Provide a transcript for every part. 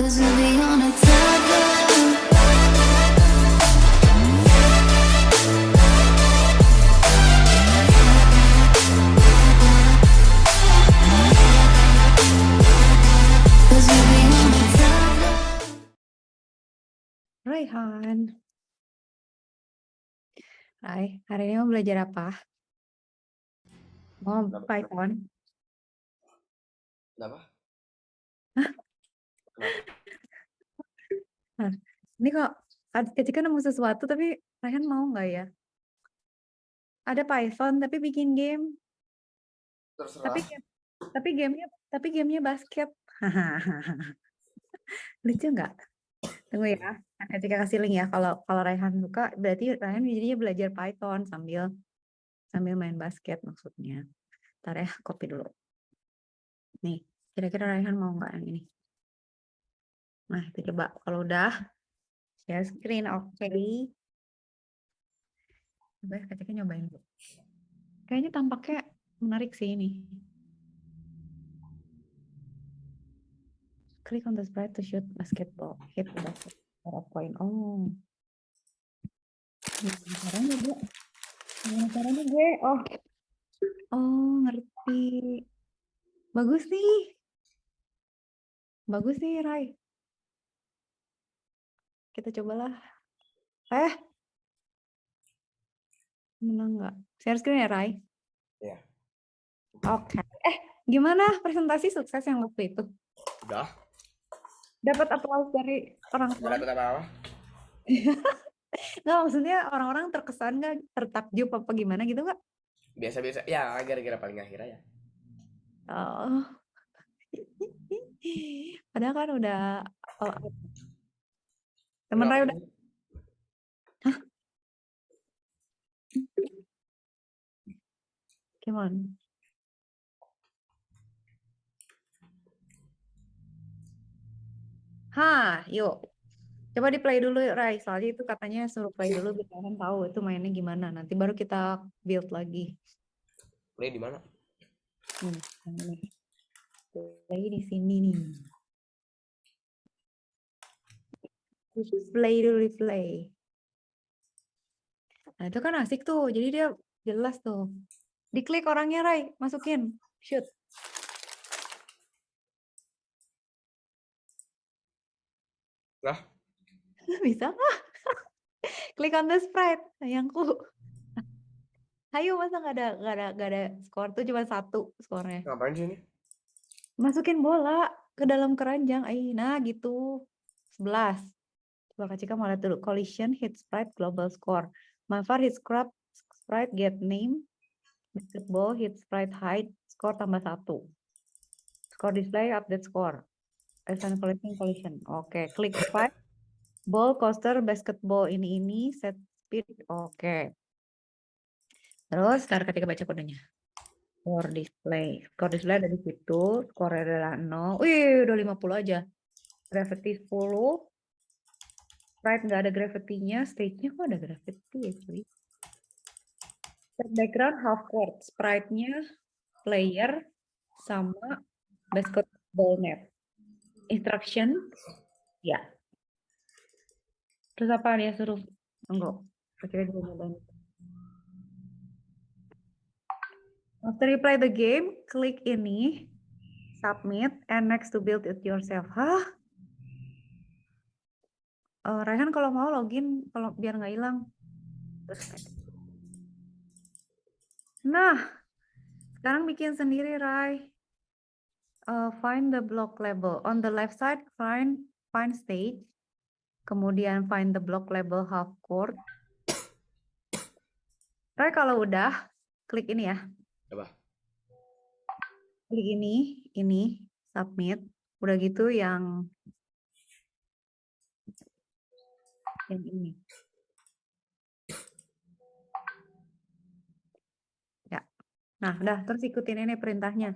'Cause we'll be on a tether. Cause we'll be on a tether. Raihan. Hai, hari ini mau belajar apa? Mau Python? Kenapa? Hah? Kenapa? Nah, ini kok Kecika nemu sesuatu tapi Raihan mau nggak ya? Ada Python tapi bikin game. Terserah. Tapi gamenya basket. Lucu nggak? Tunggu ya. Kecika kasih link ya. Kalau Raihan suka, berarti Raihan jadinya belajar Python sambil main basket maksudnya. Ntar ya, copy dulu. Nih, kira-kira Raihan mau nggak yang ini? Nah, itu coba. Kalau udah, share screen, oke. Coba ya, Kecika nyobain dulu. Kayaknya tampaknya menarik sih ini. Click on the sprite to shoot basketball. Hit the basket for a point. Oh. Gimana caranya gue? Oh, ngerti. Bagus nih, Rai. Kita cobalah. Menang nggak? Share screen ya, Rai? Iya. Oke. Gimana presentasi sukses yang waktu itu? Udah. Dapat aplaus dari orang Nggak tua? dapet apa-apa. Nggak, maksudnya orang-orang terkesan nggak, tertakjub apa gimana gitu nggak? Biasa-biasa. Ya, gara-gara paling akhir aja. Oh. Padahal kan udah all out. Temen Rai udah. Hah? Gimana? Yuk. Coba di play dulu, Rai. Soalnya itu katanya suruh play dulu biar kalian tahu itu mainnya gimana. Nanti baru kita build lagi. Play di mana? Nih, yang ini. Play di sini nih. Play dulu, play. Nah, itu kan asik tuh. Jadi dia jelas tuh. Diklik orangnya, Rai. Masukin. Shoot. Lah? Bisa nggak? Klik on the sprite. Sayangku. Ayo, masa nggak ada skor tuh, cuma 1 skornya. Ngapain sih ini? Masukin bola ke dalam keranjang. Nah, gitu. 11. Coba Kak Cika mau lihat dulu. Collision, hit sprite, global score. Mafar, hit sprite, get name. Basketball, hit sprite, height, score tambah 1. Score display, update score. Assign collision. Oke, klik sprite. Ball, coaster, basketball, ini, set speed. Oke. Terus, ntar ketika baca kodenya. Score display ada di situ. Skor adalah 0. Wih, udah 50 aja. Gravity 10. Sprite nggak ada gravity-nya. Stage-nya kok ada gravity ya, cuy? Background half court. Sprite-nya player sama basketball net. Instruction. Ya. Terus apa dia suruh? Enggak. Kira juga nyobain. After you play the game, klik ini, submit, and next to build it yourself. Hah? Raihan kalau mau login, kalau biar nggak hilang. Nah, sekarang bikin sendiri, Rai. Find the block label. On the left side, find stage. Kemudian find the block label half court. Rai kalau udah, klik ini ya. Apa? Klik ini, submit. Udah gitu yang ini. Ya. Nah, udah, terus ikutin ini perintahnya.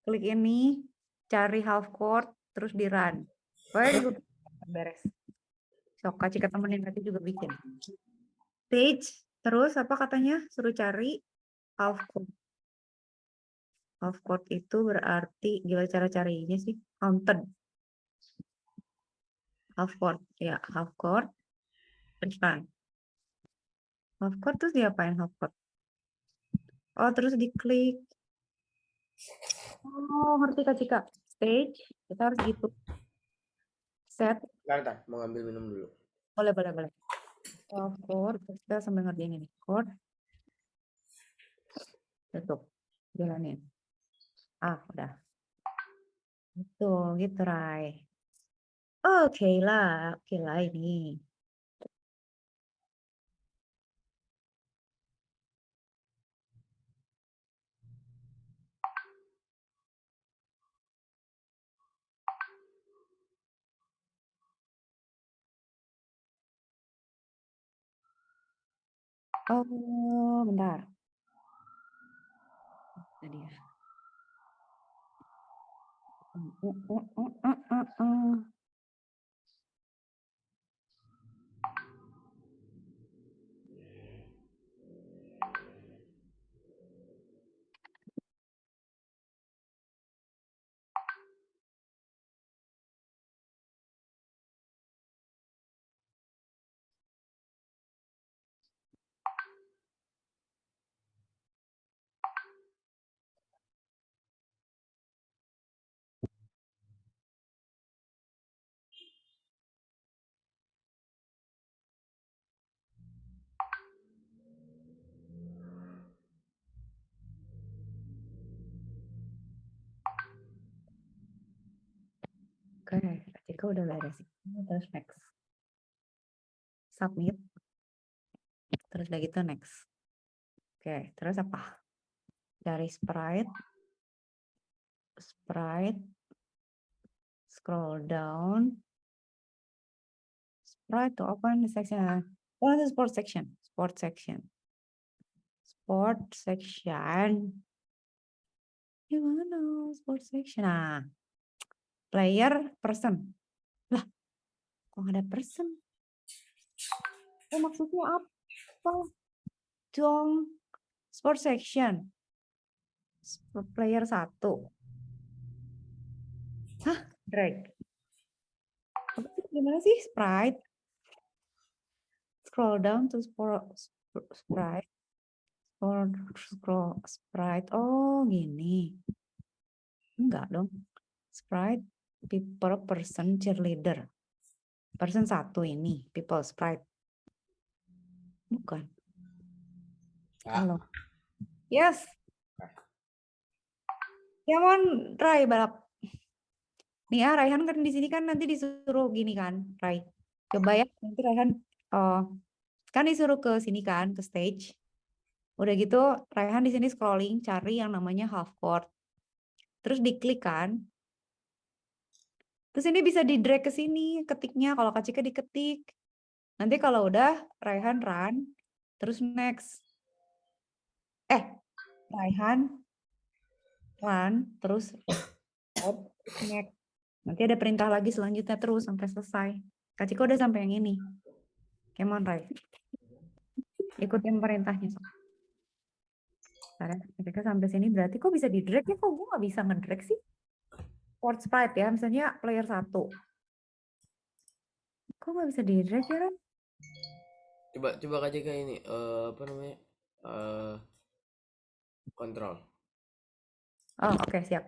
Klik ini, cari half court, terus di run. Very good. Beres. Sok, Kak Cika temenin nanti juga bikin. Stage, terus apa katanya? Suruh cari half court. Half court itu berarti, gimana cara carinya sih? Counted. half court. Ya, half court. Refine. Half court terus diapain half court? Oh, terus diklik. Oh, ngerti Kak Cika. Stage, kita harus gitu. Set, Bentar, mau ngambil minum dulu. boleh. Half court, terus kita sambil ngerjain ini. Court. Tutup. Jalanin. Udah. Gitu, Rai. Oke lah ini. Oh, bentar. Itu dia. Oke, Cika udah beres. Terus next. Submit. Terus udah gitu next. Oke, terus apa? Dari sprite, scroll down. Sprite to open the section. Oh, the sport section. Sport section. Gimana sport section? Nah, player person. Lah, kok nggak ada person? Maksudnya apa dong? Sport section. Player 1. Hah? Drag. Gimana sih? Sprite. Scroll down to sprite. Scroll sprite. Oh, gini. Enggak dong. Sprite, people, person, cheerleader. Person 1 ini, people, sprite. Bukan. Halo. Yes. Come on, Rai, balap. Nih ya, Raihan kan di sini kan nanti disuruh gini kan, Rai. Coba ya, nanti Raihan kan disuruh ke sini kan, ke stage. Udah gitu, Raihan di sini scrolling, cari yang namanya half court. Terus diklik kan. Terus ini bisa di-drag ke sini, ketiknya. Kalau Kak Cika diketik. Nanti kalau udah, Raihan run. Terus next. Raihan run. Terus next. Nanti ada perintah lagi selanjutnya terus sampai selesai. Kak Cika udah sampai yang ini. Come on, Rai. Ikutin perintahnya. Ketika sampai sini berarti kok bisa di-drag ya? Kok gue nggak bisa nge-drag sih? Port sprite ya, misalnya player 1. Kok nggak bisa di-drag ya, Ran? Coba aja kayak ini apa namanya? Kontrol. Oh, oke, siap.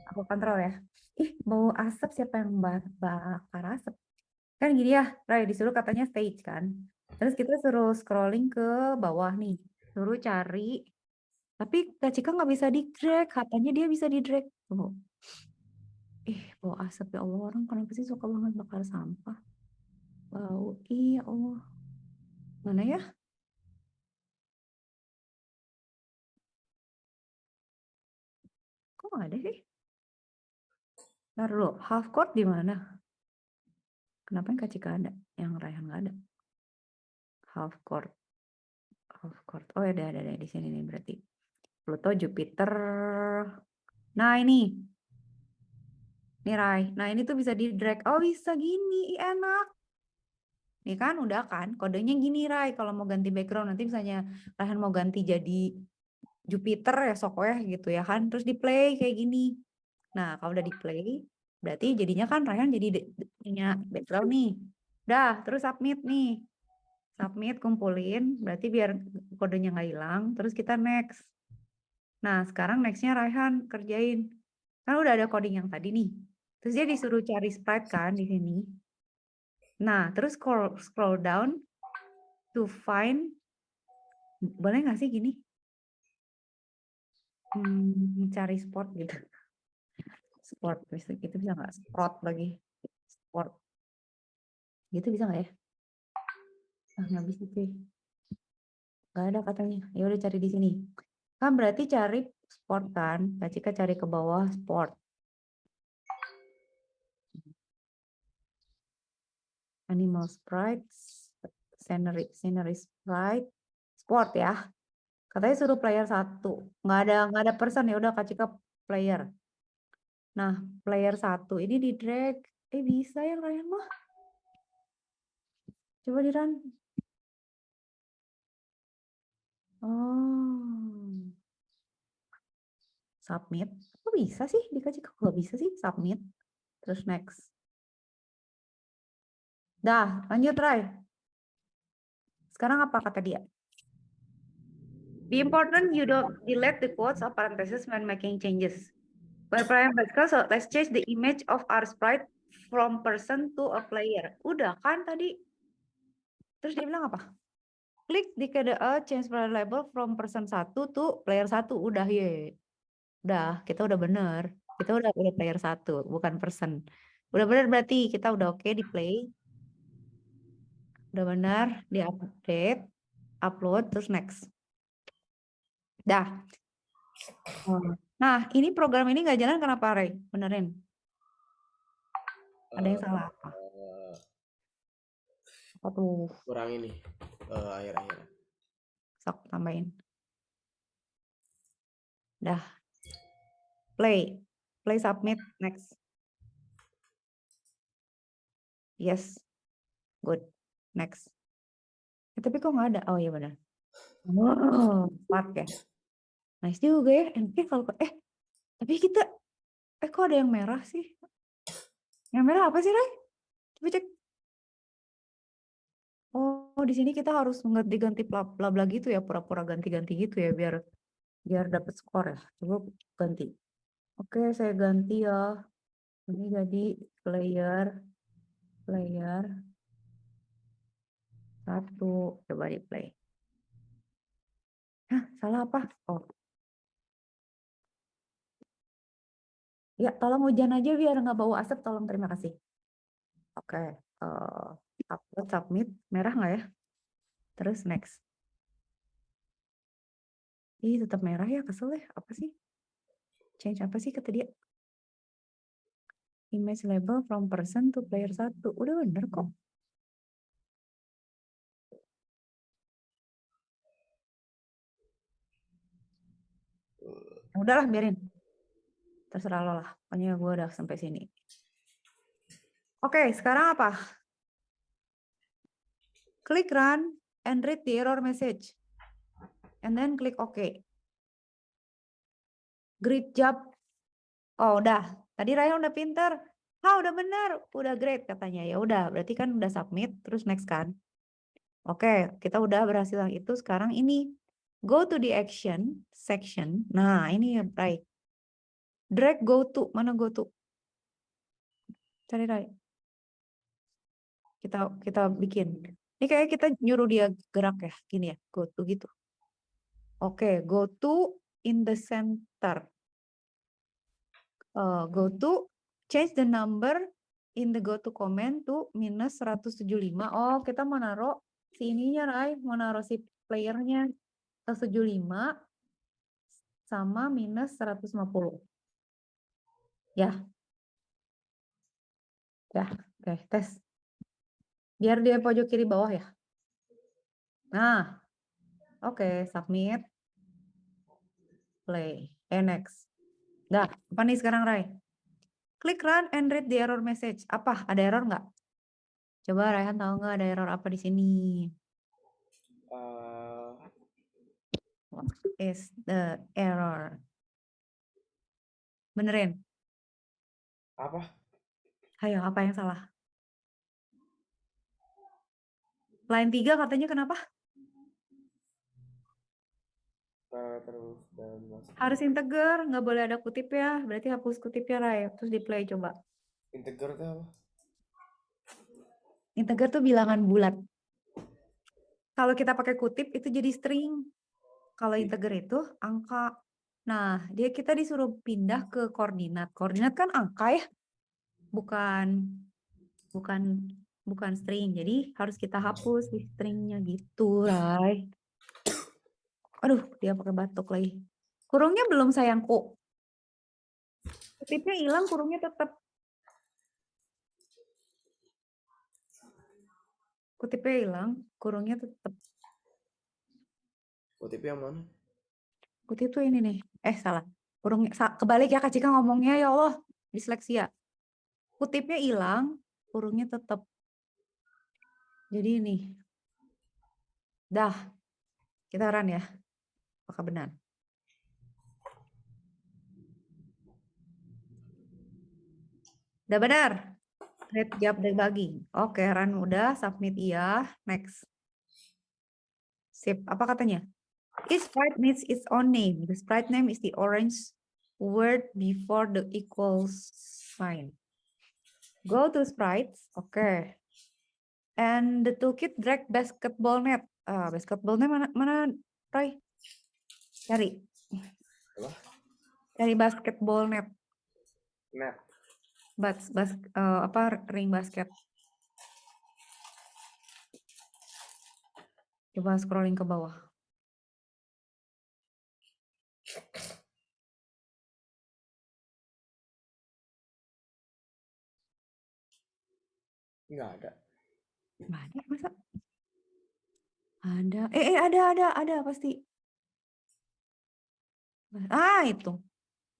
Aku kontrol ya. Ih, bau asap, siapa yang bakar asap? Kan gini ya, Rai, disuruh katanya stage kan. Terus kita suruh scrolling ke bawah nih. Suruh cari. Tapi Kak Cika nggak bisa di-drag. Katanya dia bisa di-drag. Tuh. Bau asap ya Allah. Orang kenapa sih suka banget bakar sampah? Bau, iya Allah. Mana ya? Kok nggak ada sih? Ntar dulu, half court di mana? Kenapa yang Kak Cika ada? Yang Raihan nggak ada? Half court. Oh, ada di sini nih berarti. Pluto, Jupiter. Nah, ini. Nih, Rai. Nah, ini tuh bisa di-drag. Oh, bisa gini. Enak. Nih kan, udah kan. Kodenya gini, Rai. Kalau mau ganti background, nanti misalnya Raihan mau ganti jadi Jupiter ya, sok gitu ya kan. Terus di-play kayak gini. Nah, kalau udah di-play, Berarti jadinya kan Rayhan jadi punya background nih. Udah, terus submit nih. Submit, kumpulin. Berarti biar kodenya nggak hilang. Terus kita next. Nah, sekarang nextnya Rayhan kerjain. Kan udah ada coding yang tadi nih. Terus dia disuruh cari sprite kan di sini. Nah, terus scroll down to find. Boleh nggak sih gini? Cari sport gitu. Sport, itu bisa nggak? Sport lagi. Sport. Gitu bisa nggak ya? Ah, nggak bisa sih. Nggak ada katanya. Ya udah cari di sini. Kan berarti cari sport kan. Kak Cika cari ke bawah sport. Animal sprites, scenery sprite, sport ya. Katanya suruh player 1. Nggak ada person, ya udah Kak Cika player. Nah, player 1 ini di drag. Bisa ya Ryan mah. Coba di run. Oh. Submit. Kok bisa sih? Di Kak Cika kok bisa sih submit. Terus next. Dah, lanjut Ray. Sekarang apa kata dia? Be important you don't delete the quotes or parentheses when making changes. By player vertical, so let's change the image of our sprite from person to a player. Udah kan tadi? Terus dia bilang apa? Klik di KDE change player label from person 1 to player 1. Udah ye. Udah, kita udah bener. Kita udah player 1, bukan person. Udah bener berarti kita udah oke di play. Udah benar, di update, upload, terus next. Dah. Nah, ini program ini nggak jalan kenapa, Ray? Benerin. Ada yang salah apa? Apa tuh? Kurang ini akhir-akhir. Sok tambahin. Dah. Play. Play submit next. Yes. Good. Next. Tapi kok nggak ada? Oh iya benar. Wow, Spark ya. Nice juga ya. Kalau tapi kita kok ada yang merah sih? Yang merah apa sih, Ray? Coba cek. Oh, di sini kita harus ganti-ganti bla bla gitu ya, pura-pura ganti-ganti gitu ya biar dapat skor ya. Coba ganti. Oke, saya ganti ya. Ini jadi player 1. Coba di play. Hah, salah apa? Oh. Ya, tolong hujan aja biar nggak bau asap, tolong, terima kasih. Oke, upload, submit, merah nggak ya? Terus next. Ih, tetap merah ya, kesel ya. Apa sih? Change apa sih kata dia? Image label from person to player 1. Udah bener kok. Udahlah, biarin. Terserah lo lah. Pokoknya gue udah sampai sini. Oke, sekarang apa? Klik run and read the error message. And then klik OK. Great job. Oh, udah. Tadi Raya udah pinter. Udah benar. Udah great katanya. Ya udah, berarti kan udah submit, terus next kan. Oke, kita udah berhasil yang itu. Sekarang ini go to the action section. Nah, ini ya, Ray. Drag go to. Mana go to? Cari Ray. Kita bikin. Ini kayak kita nyuruh dia gerak ya, gini ya, go to gitu. Oke, go to in the center. Go to change the number in the go to comment to minus 175. Oh, kita mau naruh si ininya, Ray. Mau naruh si playernya 175 sama minus 150. Ya. Ya, oke, tes. Biar dia pojok kiri bawah ya. Nah, oke, submit. Play. Next. Dah, apa nih sekarang, Ray? Klik run and read the error message. Apa? Ada error nggak? Coba Rayhan tahu nggak ada error apa di sini? What is the error? Benerin. Apa? Ayo, apa yang salah? Line 3 katanya kenapa? Terus dan masuk Harus integer, nggak boleh ada kutip ya. Berarti hapus kutipnya, Ray. Terus di play coba. integer itu apa? Integer tuh bilangan bulat. Kalau kita pakai kutip itu jadi string. Kalau Iya. integer itu angka. Nah, kita disuruh pindah ke koordinat. Koordinat kan angka ya, bukan bukan string. Jadi harus kita hapus di stringnya gitu, Ray. Aduh, dia pakai batuk lagi. Kurungnya belum sayangku. Kutipnya hilang, kurungnya tetap. Kutipnya hilang, kurungnya tetap. OTP yang mana? Kutip tuh ini nih. Salah. Kurungnya kebalik ya Kak Cika ngomongnya, ya Allah. Disleksia. Kutipnya hilang, kurungnya tetap. Jadi ini. Dah. Kita run ya. Apakah benar? Udah benar. Create job debugging. Oke, run udah, submit iya, next. Sip. Apa katanya? Each sprite needs its own name. The sprite name is the orange word before the equals sign. Go to sprites. Oke. And the toolkit drag basketball net. Basketball net mana Roy? Cari. Apa? Cari basketball net. Net. Apa ring basket. Coba scrolling ke bawah. Nggak ada. Banyak masa? Ada. Ada pasti. Itu.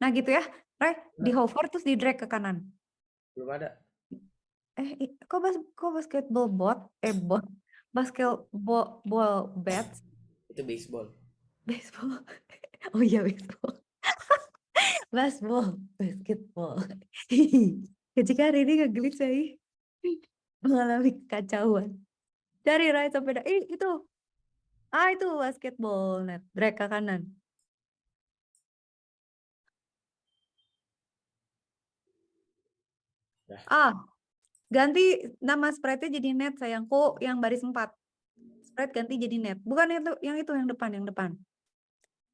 Nah gitu ya. Ray, di hover terus di drag ke kanan. Belum ada. Kok basketball basketball bats, Itu baseball. baseball. Oh iya baseball. Baseball, basketball. Ketika hari ini ngeglitch saya mengalami kekacauan. Cari Ray sampai itu. Itu basketball net, drag ke kanan. Ganti nama sprite-nya jadi net sayangku, yang baris 4. Sprite ganti jadi net. Bukan itu, yang depan.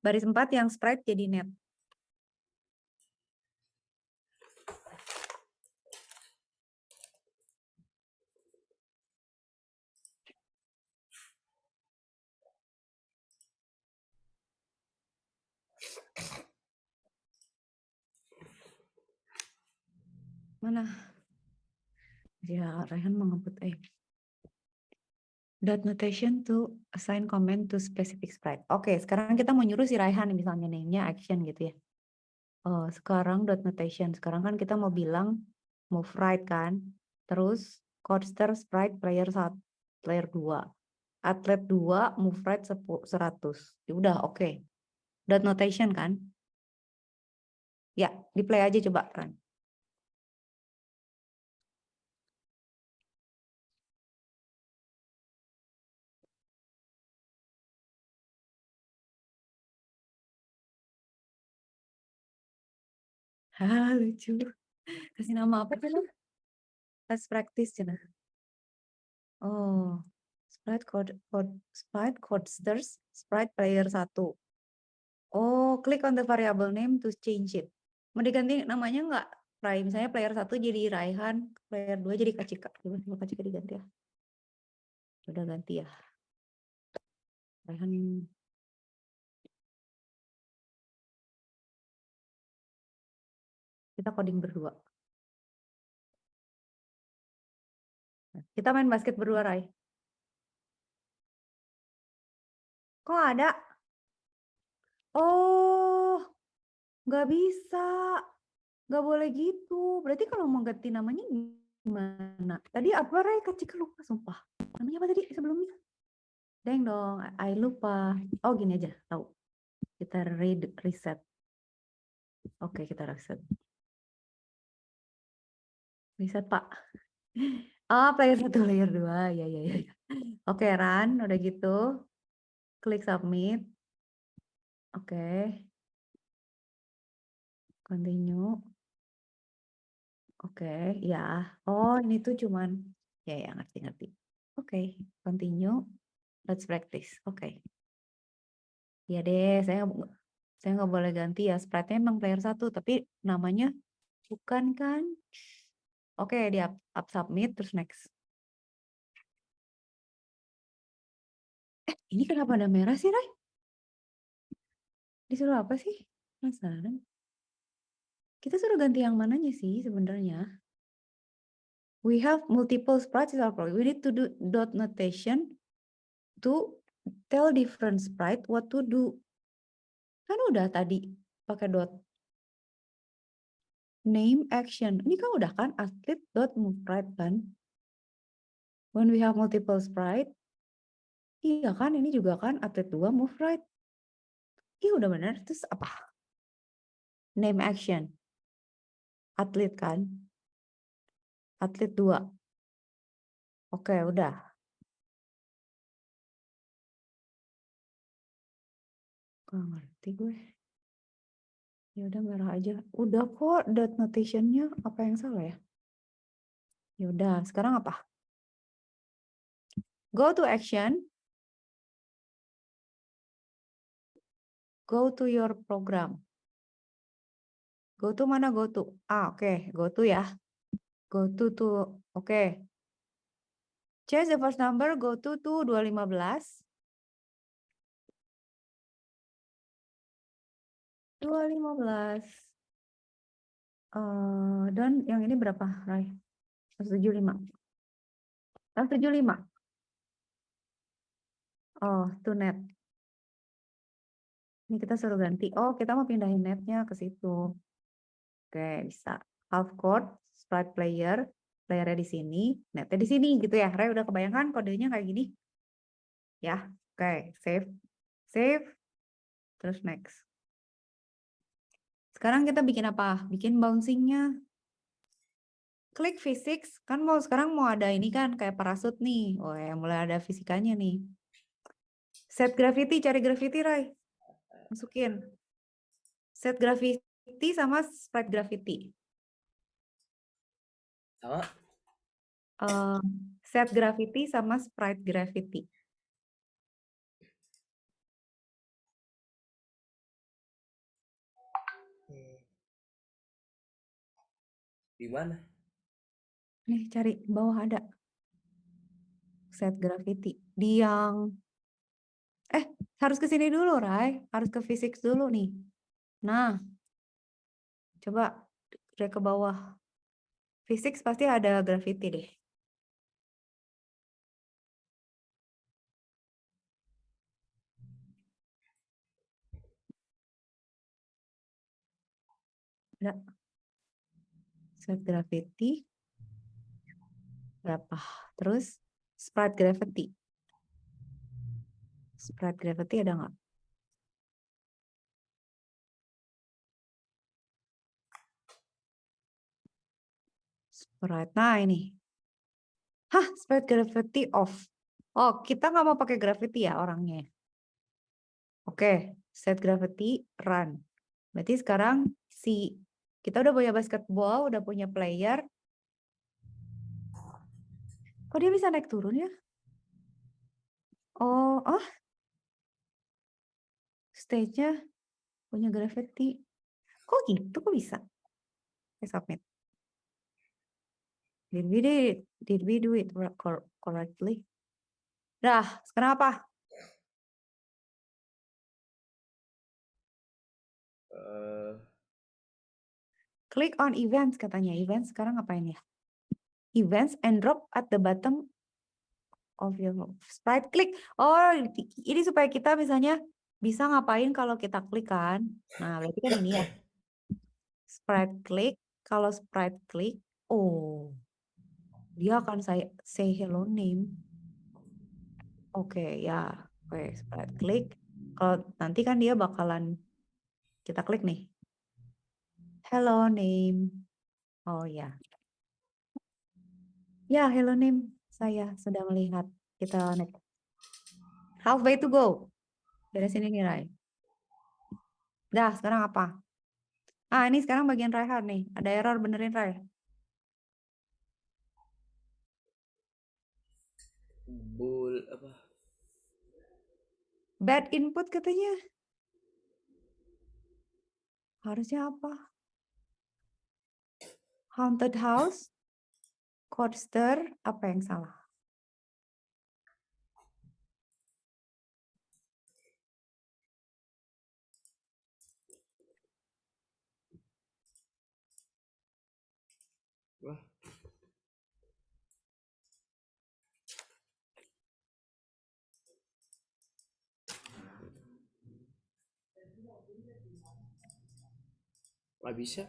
Baris 4 yang sprite jadi net. Mana? Ya, Raihan mengebut. Dot notation to assign comment to specific sprite. Oke, sekarang kita mau nyuruh si Raihan misalnya name-nya action gitu ya. Sekarang dot notation. Sekarang kan kita mau bilang move right kan. Terus coaster sprite player 1, player 2. Atlet 2 move right 100. Ya udah, oke. Dot notation kan? Ya, di play aja coba kan. Lucu. Kasih nama apa tuh? Let's practice cina. Sprite codesters, sprite player 1. Klik on the variable name to change it. Mau diganti namanya nggak? Misalnya player 1 jadi Raihan, player 2 jadi Kacika. Coba Kacika diganti ya. Udah ganti ya. Raihan. Kita coding berdua. Kita main basket berdua, Rai. Kok ada? Nggak bisa. Nggak boleh gitu. Berarti kalau mau ganti namanya gimana? Tadi apa, Rai? Kacika lupa, sumpah. Namanya apa tadi sebelumnya? Deng dong, I lupa. Gini aja, tahu. Kita reset. Oke, kita reset. Bisa Pak. Oh, player 1, player 2. Ya. Oke, run. Udah gitu. Klik submit. Oke. Continue. Oke, ya. Oh, ini tuh cuman. Ya, ngerti. Oke, continue. Let's practice. Oke. Ya deh, saya nggak boleh ganti ya. Sprite-nya emang player 1, tapi namanya bukan kan? Oke, di up submit, terus next. Ini kenapa ada merah sih, Ray? Disuruh apa sih? Penasaran. Kita suruh ganti yang mananya sih sebenarnya? We have multiple sprites in our project. We need to do dot notation to tell different sprite what to do. Kan udah tadi pakai dot. Name action. Ini kan udah kan athlete dot move sprite kan? When we have multiple sprite, iya kan ini juga kan athlete 2 move right. Iya udah benar. Terus apa? Name action. Athlete kan? Athlete 2. Oke, udah. Gak ngerti gue. Ya udah merah aja. Udah kok dot notation-nya, apa yang salah ya? Ya udah, sekarang apa? Go to action. Go to your program. Go to mana go to? Oke. Go to ya. Go to oke. Change the first number, go to 215. 215. Dan yang ini berapa, Rai? 175. 175. Oh, to net. Ini kita suruh ganti. Oh, kita mau pindahin netnya ke situ. Oke, bisa. Half court, sprite player, playernya di sini, netnya di sini gitu ya. Ray udah kebayangkan kodenya kayak gini? Ya, oke. Save. Save. Terus next. Sekarang kita bikin apa? Bikin bouncingnya. Klik physics. Kan sekarang mau ada ini kan kayak parasut nih. Oh ya, mulai ada fisikanya nih. Set gravity, cari gravity, Ray. Masukin. Set gravity sama sprite gravity. Sama. Set gravity sama sprite gravity. Di mana? Nih, cari bawah ada. Set gravity. Di yang harus ke sini dulu, Ray. Harus ke physics dulu nih. Nah, coba ke bawah. Physics pasti ada gravity deh. Ada. Set gravity. Berapa? Terus sprite gravity. Sprite gravity ada nggak? Sprite. Nah, ini. Hah, sprite gravity off. Oh, kita nggak mau pakai gravity ya orangnya. Oke, set gravity run. Berarti sekarang kita udah punya basketball, udah punya player. Kok dia bisa naik turun ya? Oh, stage-nya punya gravity. Kok gitu? Kok bisa? Oke, submit. Did we do it correctly? Dah, sekarang apa? Click on events katanya. Events sekarang ngapain ya? Events and drop at the bottom of your sprite. Klik. Oh, ini supaya kita misalnya bisa ngapain kalau kita klik kan. Nah, berarti kan ini ya. Sprite klik. Kalau sprite klik, dia akan say hello name. Oke, ya. Oke, sprite klik. Kalau nanti kan dia bakalan kita klik nih. Hello name. Oh ya. Ya, hello name. Saya sudah melihat. Kita next. Halfway to go. Dari sini nih, Rai. Dah, sekarang apa? Ah, ini sekarang bagian Raihan nih. Ada error, benerin Rai. Apa? Bad input katanya. Harusnya apa? Haunted house, coaster, apa yang salah? Wah, nggak bisa.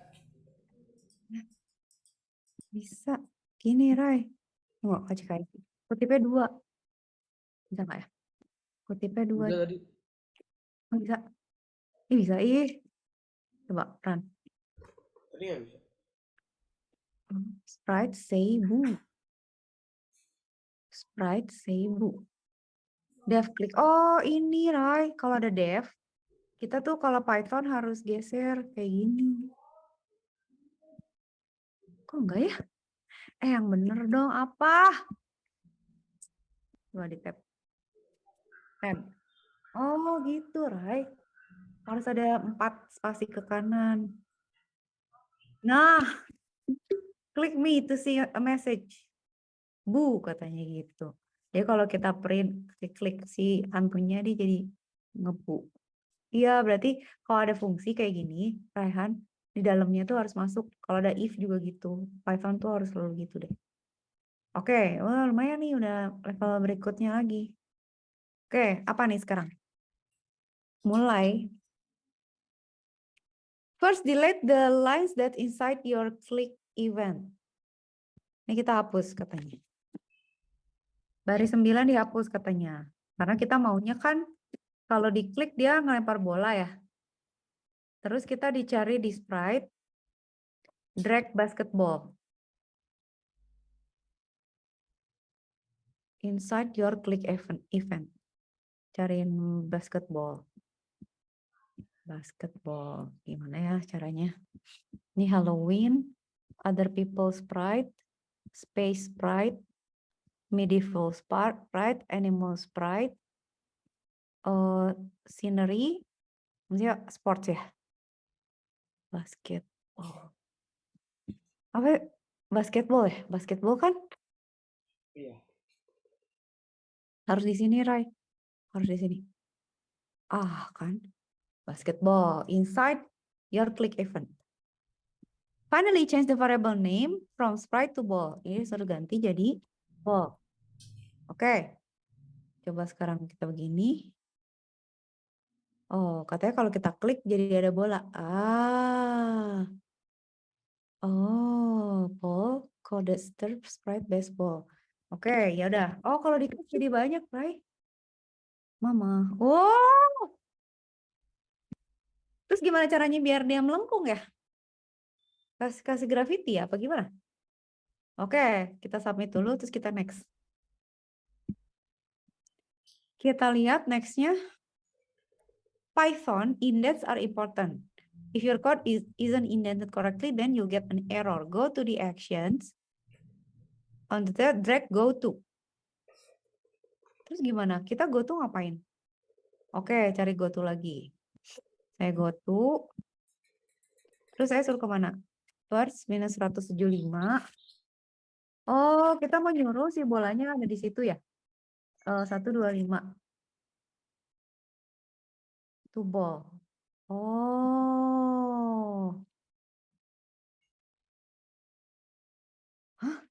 Bisa. Gini, Rai. Nggak, KCKI. Kutipnya 2. Bisa nggak ya? Kutipnya 2. Udah tadi. Nggak bisa. Ih, bisa. Ih. Coba, run. Tadi nggak bisa. Sprite Seibu. Sprite Seibu. Dev klik. Oh, ini, Rai. Kalau ada dev, kita tuh kalau Python harus geser kayak gini. Kok enggak ya? Yang bener dong. Apa? Coba di tab. Tab. Oh, gitu, Rai. Harus ada 4 spasi ke kanan. Nah, klik me to see a message. Bu, katanya gitu. Jadi kalau kita print, klik si hantunya dia jadi ngebu. Iya, berarti kalau ada fungsi kayak gini, Raihan, di dalamnya tuh harus masuk. Kalau ada if juga gitu. Python tuh harus selalu gitu deh. Oke, wah lumayan nih udah level berikutnya lagi. Oke, apa nih sekarang? Mulai. First, delete the lines that inside your click event. Ini kita hapus katanya. Baris 9 dihapus katanya. Karena kita maunya kan kalau diklik dia ngelempar bola ya. Terus kita dicari di sprite, drag basketball. Inside your click event. Cariin basketball. Basketball. Gimana ya caranya? Ini Halloween, other people sprite, space sprite, medieval sprite, animal sprite, scenery, maksudnya sports ya. Basketball. Apa ya? Basketball ya? Basketball kan Iya. harus di sini, Rai. Harus di sini. Ah, kan. Basketball. Inside your click event. Finally, change the variable name from sprite to ball. Ini suruh ganti jadi ball. Oke. Coba sekarang kita begini. Oh, katanya kalau kita klik jadi ada bola. Ah. Oh, ball, coded sprite baseball. Oke, ya udah. Oh, kalau diklik jadi banyak, Rai. Mama. Oh. Terus gimana caranya biar dia melengkung ya? Kasih graffiti ya, apa gimana? Oke, kita submit dulu, terus kita next. Kita lihat nextnya. Python, indents are important. If your code isn't indented correctly, then you'll get an error. Go to the actions. On the drag go to. Terus gimana? Kita go to ngapain? Oke, cari go to lagi. Saya go to. Terus saya suruh kemana? First, minus 175. Oh, kita mau nyuruh si bolanya ada di situ ya? 125. To ball. Oh. Hah?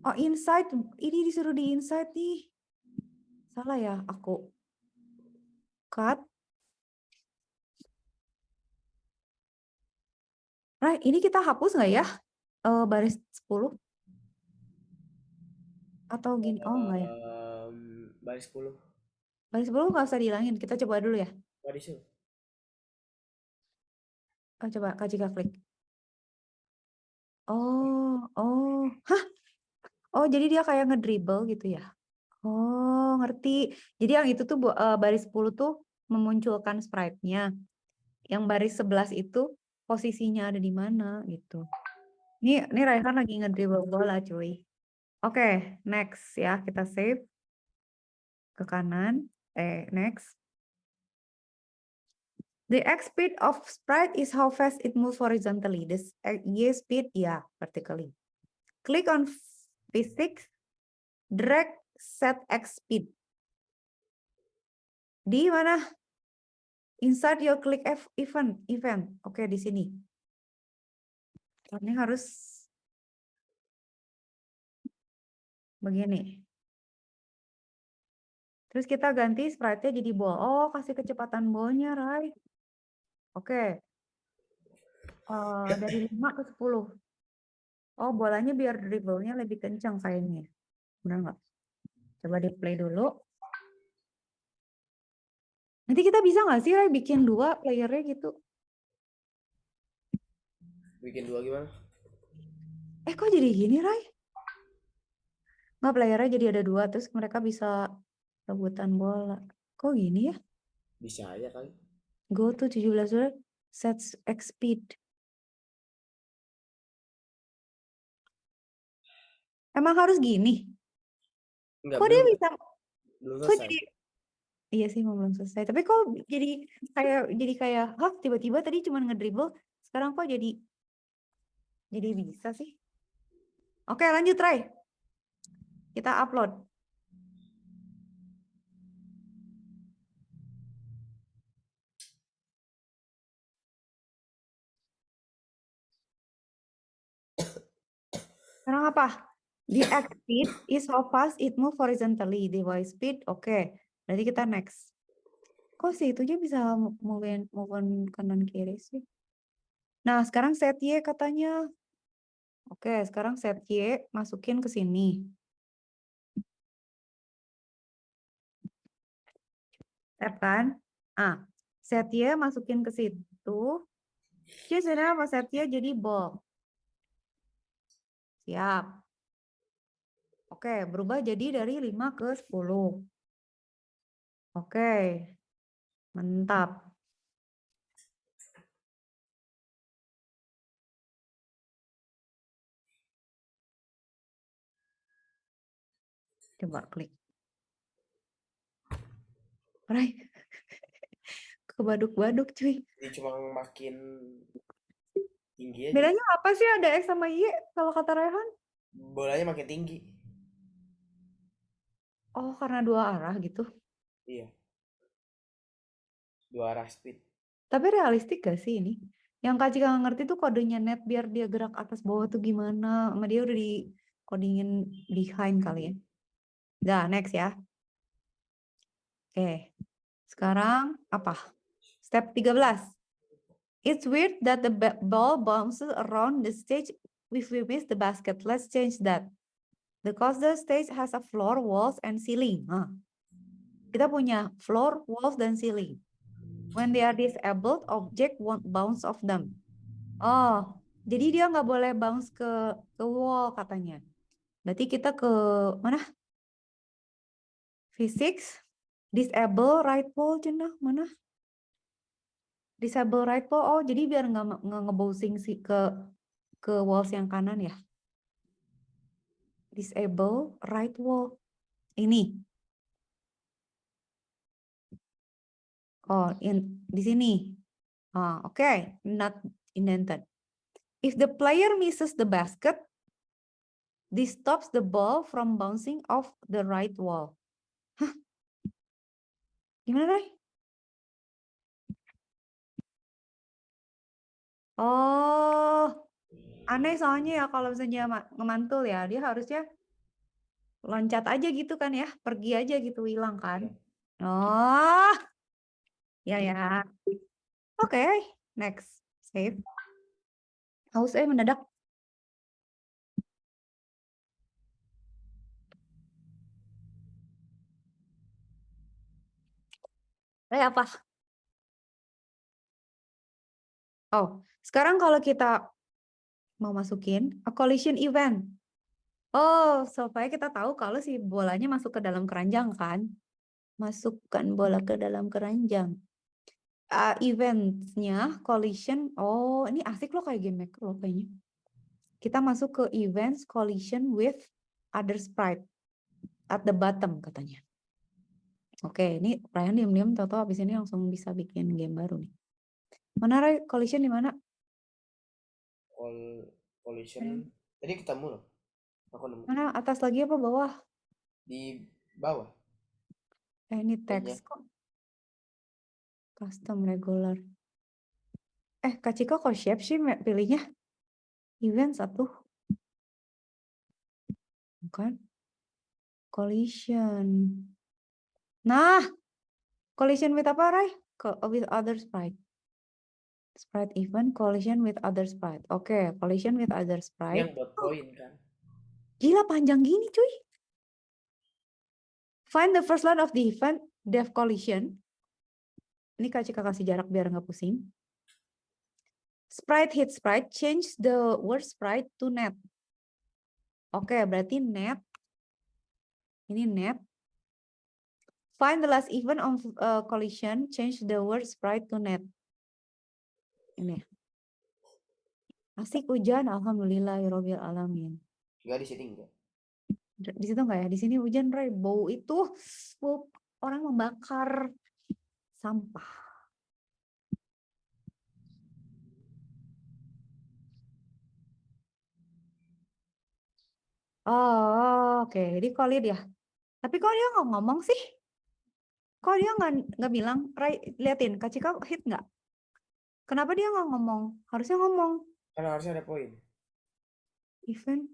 Oh, inside. Ini disuruh di inside nih. Salah ya, aku. Cut. Nah, ini kita hapus nggak ya? Baris 10? Atau gini? Oh, enggak ya. Baris 10. Baris 10 nggak usah dihilangin. Kita coba dulu ya. Baris 10. Oh, coba Kak Cika klik. Oh. Hah? Oh, jadi dia kayak ngedribble gitu ya? Oh, ngerti. Jadi yang itu tuh baris 10 tuh memunculkan sprite-nya. Yang baris 11 itu posisinya ada di mana gitu. Ini Raihan lagi ngedribble bola, cuy. Oke, next ya, kita save ke kanan. Next. The X speed of sprite is how fast it moves horizontally. The Y speed, ya, vertically. Click on physics, drag set X speed. Di mana? Insert your click event. Oke, di sini. Ini harus begini. Terus kita ganti sprite-nya jadi ball. Oh, kasih kecepatan ballnya, Rai. Oke. Dari 5 ke 10. Oh, bolanya biar dribble-nya lebih kencang kayaknya. Benar nggak? Coba di play dulu. Nanti kita bisa nggak sih, Rai, bikin 2 playernya gitu? Bikin 2 gimana? Kok jadi gini, Rai? Nggak, playernya jadi ada 2, terus mereka bisa rebutan bola. Kok gini ya? Bisa aja kali. Go to 17 dolar, set X speed. Emang harus gini? Enggak, Kok dia bisa? belum Kok selesai. jadi? Iya sih, belum selesai. Tapi kok jadi kayak, hah, tiba-tiba tadi cuma ngedribble, sekarang kok jadi bisa sih? Oke, lanjut, Rai. Kita upload. Sekarang apa? The X speed is how fast it move horizontally. The Y speed, oke. Berarti kita next. Kok sih itu aja bisa move on kanan kiri sih? Nah, sekarang set Y katanya. Oke, sekarang set Y masukin ke sini. Tap kan? Set Y masukin ke situ. Jadi sebenarnya apa? Set Y jadi ball. Siap. Oke, berubah jadi dari 5 ke 10. Oke. Mantap. Coba klik. Rai. Kebaduk-baduk, cuy. Jadi cuma makin tinggi aja. Bedanya apa sih ada X sama Y kalau kata Rehan? Bolanya makin tinggi. Oh, karena 2 arah gitu. Iya. 2 arah speed. Tapi realistik gak sih ini? Yang Kak Cika nggak ngerti tuh kodenya net biar dia gerak atas bawah tuh gimana. Sama dia udah di codingin behind kali ya. Dah, next ya. Oke. Sekarang apa? Step 13. It's weird that the ball bounces around the stage if we miss the basket. Let's change that. Because the stage has a floor, walls, and ceiling. Kita punya floor, walls, dan ceiling. When they are disabled, object won't bounce off them. Oh, jadi dia nggak boleh bounce ke wall katanya. Berarti kita ke mana? Physics, disable right wall, cenah mana? Disable right wall. Oh, jadi biar nggak ngebouncing sih ke walls yang kanan ya. Disable right wall. Ini. Oh, di sini. Oke. Not indented. If the player misses the basket, this stops the ball from bouncing off the right wall. Hah? Gimana, Ray? Oh, aneh soalnya ya kalau misalnya ngemantul ya, dia harusnya loncat aja gitu kan ya, pergi aja gitu, hilang kan. Oh, ya. Oke, next. Save. Haus mendadak. Apa? Oh, sekarang kalau kita mau masukin a collision event. Oh, supaya kita tahu kalau si bolanya masuk ke dalam keranjang kan. Masukkan bola ke dalam keranjang. Events-nya collision. Oh, ini asik loh kayak game maker loh kayaknya. Kita masuk ke events collision with other sprite at the bottom katanya. Oke, ini Ryan diam-diam tahu-tahu habis ini langsung bisa bikin game baru nih. Mana Ray? Collision di mana? Collision tadi ketemu loh. Aku nemu Mana atas lagi apa bawah? di bawah. Ini teks kok. Custom regular. Kak Cika kok shape sih pilihnya? Events atuh. Bukan. Collision. Nah, collision with apa, Ray? With other sprite. Sprite event, collision with other sprite. Oke, collision with other Ini sprite. yang buat poin kan. Gila panjang gini, cuy. Find the first line of the event, def collision. Ini Kak Cika kasih jarak biar nggak pusing. Sprite hit sprite, change the word sprite to net. Oke, berarti net. Ini net. Find the last event of collision, change the word sprite to net. Ini. Asik hujan, alhamdulillahirabbil alamin. Enggak di sini enggak. Di situ enggak ya? Di sini hujan, Ray. Bau itu bau orang membakar sampah. Oh, oke. Jadi valid ya. Tapi kok dia nggak ngomong sih? Kok dia nggak bilang, Ray, liatin, Kak Cika hit nggak? Kenapa dia nggak ngomong? Harusnya ngomong. Karena harusnya ada poin. Event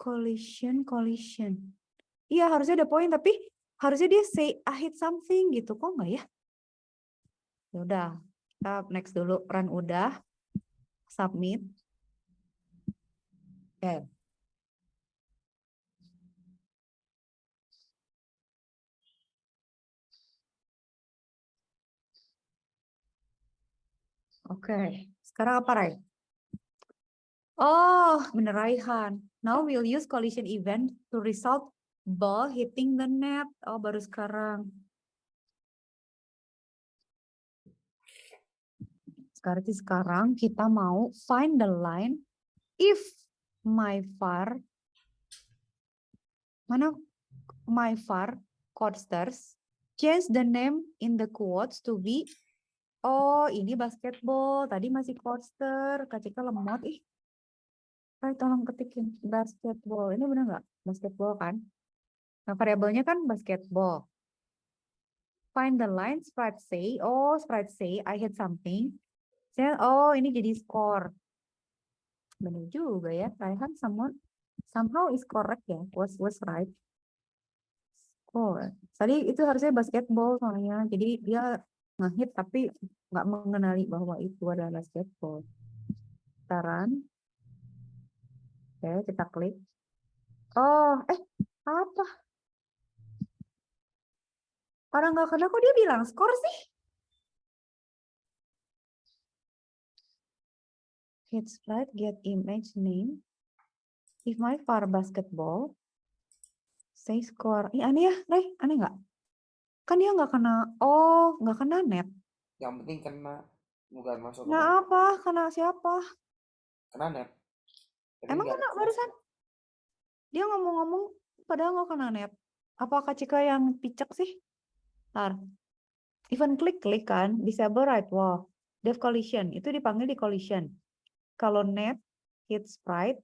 collision. Iya, harusnya ada poin, tapi harusnya dia say I hit something gitu. Kok nggak ya? Ya udah, kita next dulu. Run udah. Submit. Oke. Oke, sekarang apa, Ray? Oh, bener Raihan. Now we'll use collision event to result ball hitting the net. Oh, baru sekarang. Sekarang kita mau find the line if my var, mana my var codesters change the name in the quotes to be, oh ini basketball, tadi masih codester, Kak Cika lemot, Ray, tolong ketikin basketball, ini benar nggak? Basketball kan? Nah, variabelnya kan basketball. Find the line, sprite say, oh sprite say I hit something. Oh ini jadi score. Benar juga ya, Raihan somehow is correct ya, was right. Oh, tadi itu harusnya basketball soalnya, jadi dia ngehit tapi nggak mengenali bahwa itu adalah basketball. Taran. Oke, kita klik. Oh, apa? Orang nggak kena kok dia bilang skor sih? Hit sprite, get image name. If my var basketball, say score. Aneh ya, Ray? Aneh nggak? Kan dia nggak kena, oh nggak kena net. Yang penting kena, bukan masuk. Nah apa? Kena siapa? Kena net. Tapi Emang nggak kena masuk. barusan? Dia ngomong-ngomong padahal nggak kena net. Apa Kak Cika yang picek sih? Ntar. Even klik kan, disable right. Wow. Def collision, itu dipanggil di collision. Kalau net, hit sprite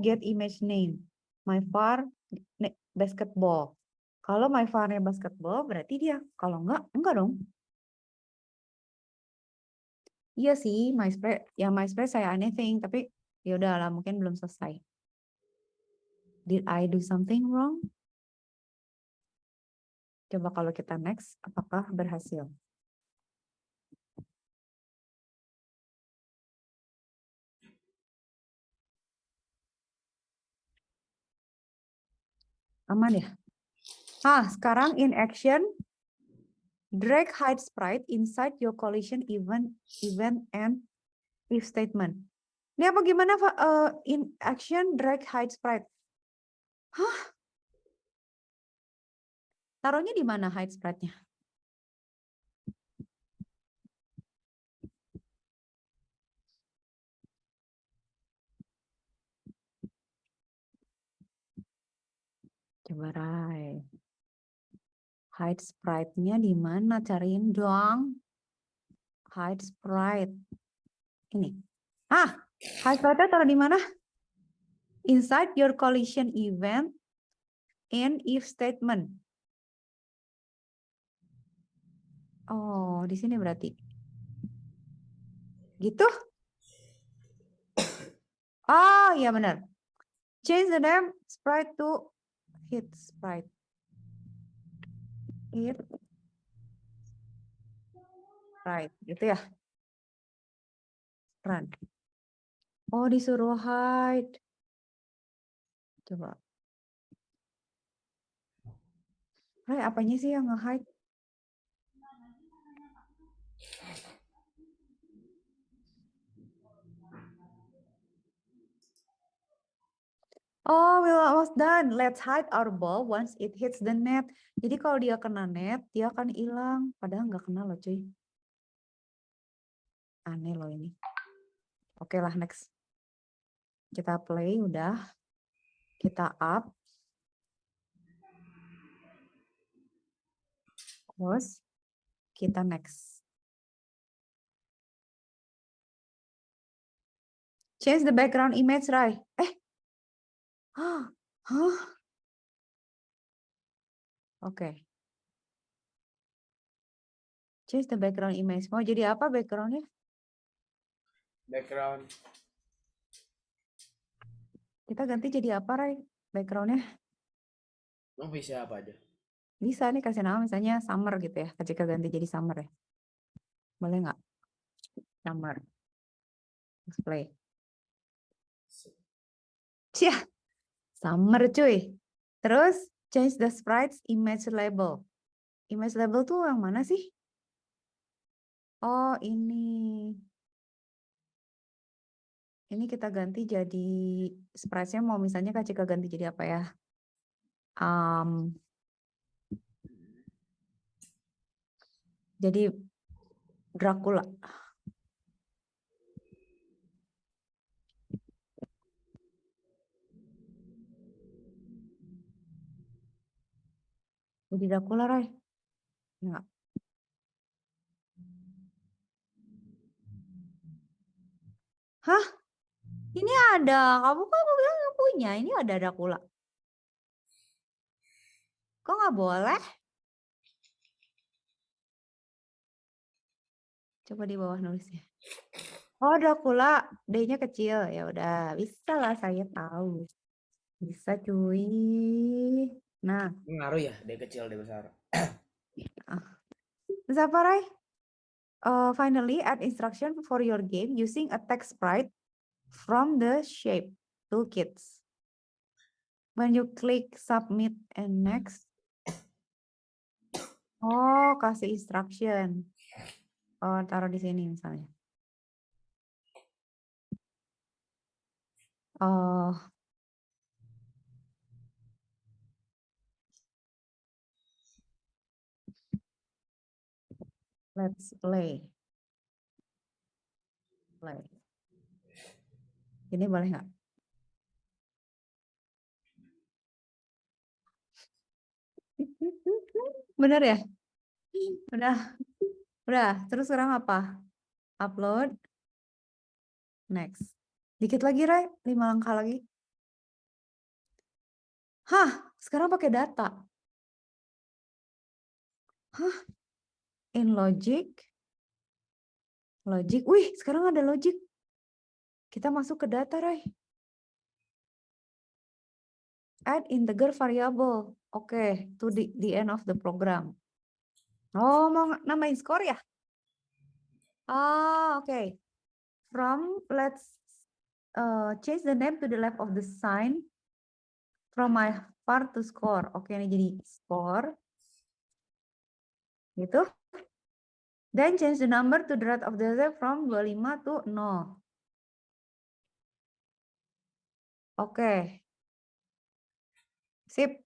get image name. My var basketball. Kalau my var-nya basketball, berarti dia. Kalau enggak dong. Iya sih, MySpace saya anything, tapi ya udahlah mungkin belum selesai. Did I do something wrong? Coba kalau kita next, apakah berhasil? Aman ya? Sekarang in action, drag hide sprite inside your collision event and if statement. Ini apa gimana, Pak? In action, drag, hide, sprite. Hah? Taruhnya di mana hide sprite-nya? Coba Rai. Hide sprite-nya di mana? Cariin dong. Hide sprite. Ini. Hide sprite-nya taruh di mana? Inside your collision event and if statement. Oh, di sini berarti. Gitu? Oh, iya benar. Change the name sprite to hit sprite. Hit sprite, gitu ya. Run. Oh, disuruh hide. Coba. Rai, apanya sih yang nge-hide? Oh, we're almost done. Let's hide our ball once it hits the net. Jadi kalau dia kena net, dia akan hilang. Padahal nggak kena loh, cuy. Aneh loh ini. Oke lah, next. Kita play, udah. Kita up. Terus, kita next. Change the background image, Rai. Hah? Oke. Change the background image. Mau jadi apa backgroundnya? Background. Kita ganti jadi apa, Rai? Backgroundnya? Oh, bisa apa aja? Bisa nih kasih nama misalnya summer gitu ya. Jika ganti jadi summer ya. Boleh nggak? Summer. Display. Cia. Summer cuy. Terus change the sprites image label. Image label tuh yang mana sih? Oh ini. Ini kita ganti jadi sprite-nya mau misalnya Kak Cika ganti jadi apa ya? Jadi Dracula. Jadi Dracula, Rai. Enggak. Hah? Ini ada. Kamu kan bilang nggak punya. Ini ada Dracula. Kok nggak boleh? Coba di bawah nulisnya. Oh, Dracula. D-nya kecil. Ya udah, bisa lah saya tahu. Bisa cuy. Nah, Ngaruh ya, dia kecil, dia besar. terus apa, Rai? Finally, add instruction for your game using a text sprite from the shape toolkits. When you click submit and next. Oh, kasih instruction. Oh, taruh di sini misalnya. Oh. Let's play. Play. Ini boleh nggak? Bener ya? Udah. Terus sekarang apa? Upload. Next. Dikit lagi, Ray. 5 langkah lagi. Hah? Sekarang pakai data. Hah? In logic. Logic. Wih, sekarang ada logic. Kita masuk ke data, Ray. Add integer variable. Oke, to the end of the program. Oh, mau nambahin skor ya? Oh, oke. From, let's change the name to the left of the sign. From my part to score. Oke, ini jadi score. Gitu. Then change the number to the right of the Z from 25 to 0. Oke. Sip.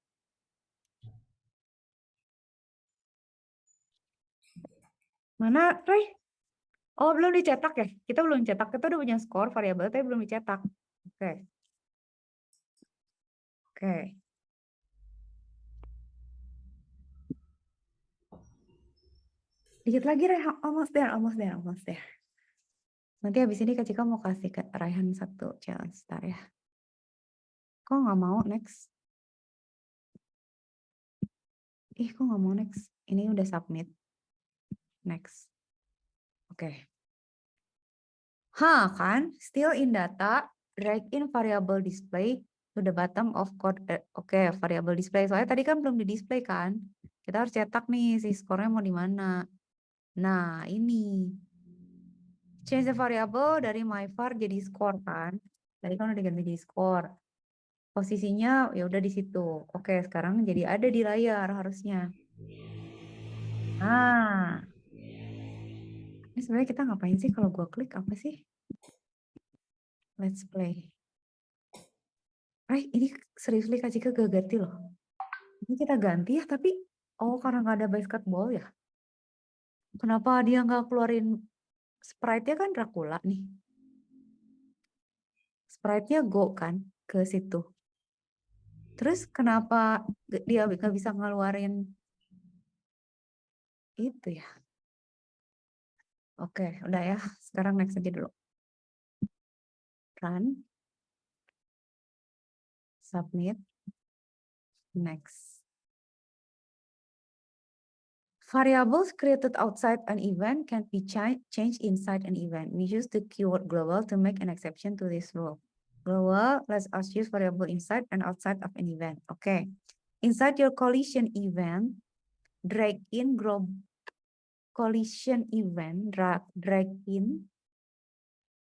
Mana, Ray? Oh, belum dicetak ya? Kita belum cetak. Kita udah punya skor variabel, tapi belum dicetak. Oke. Oke. Dikit lagi, Ray. Almost there, almost there, almost there. Nanti habis ini Kak Cika mau kasih ke Raihan satu challenge. Ntar ya. Kok nggak mau next? Kok nggak mau next? Ini udah submit. Next. Oke. Kan? Still in data, drag in variable display to the bottom of code. Oke, variable display. Soalnya tadi kan belum di display kan? Kita harus cetak nih si skornya mau di mana. Nah, ini. Change the variable dari myvar jadi score kan? Tadi kan udah ganti jadi score. Posisinya ya udah di situ. Oke, sekarang jadi ada di layar harusnya. Nah. Ini sebenarnya kita ngapain sih kalau gua klik apa sih? Let's play. Ini seriously Kak Cika gak ganti loh. Ini kita ganti ya, tapi karena nggak ada basketball ya. Kenapa dia nggak keluarin sprite-nya kan Dracula nih. Sprite-nya Go kan ke situ. Terus kenapa dia nggak bisa ngeluarin itu ya? Oke, udah ya. Sekarang next aja dulu. Run. Submit. Next. Variables created outside an event can be changed inside an event. We use the keyword global to make an exception to this rule. Global lets us use variable inside and outside of an event. Okay. Inside your collision event, drag in collision event, drag in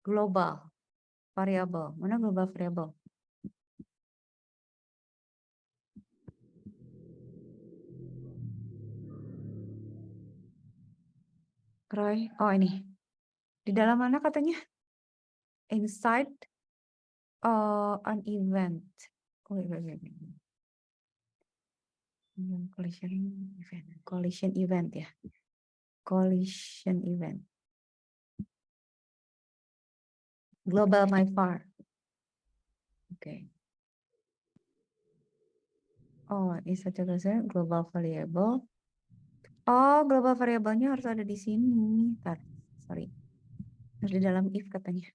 global variable. Mana global variable? Roy, ini. Di dalam mana katanya? Inside an event. Wait. Collision event ya. Collision event. Global myvar. Oke. Ini saja global variable. Global variabelnya harus ada di sini. Ntar, sorry. Harus di dalam if katanya.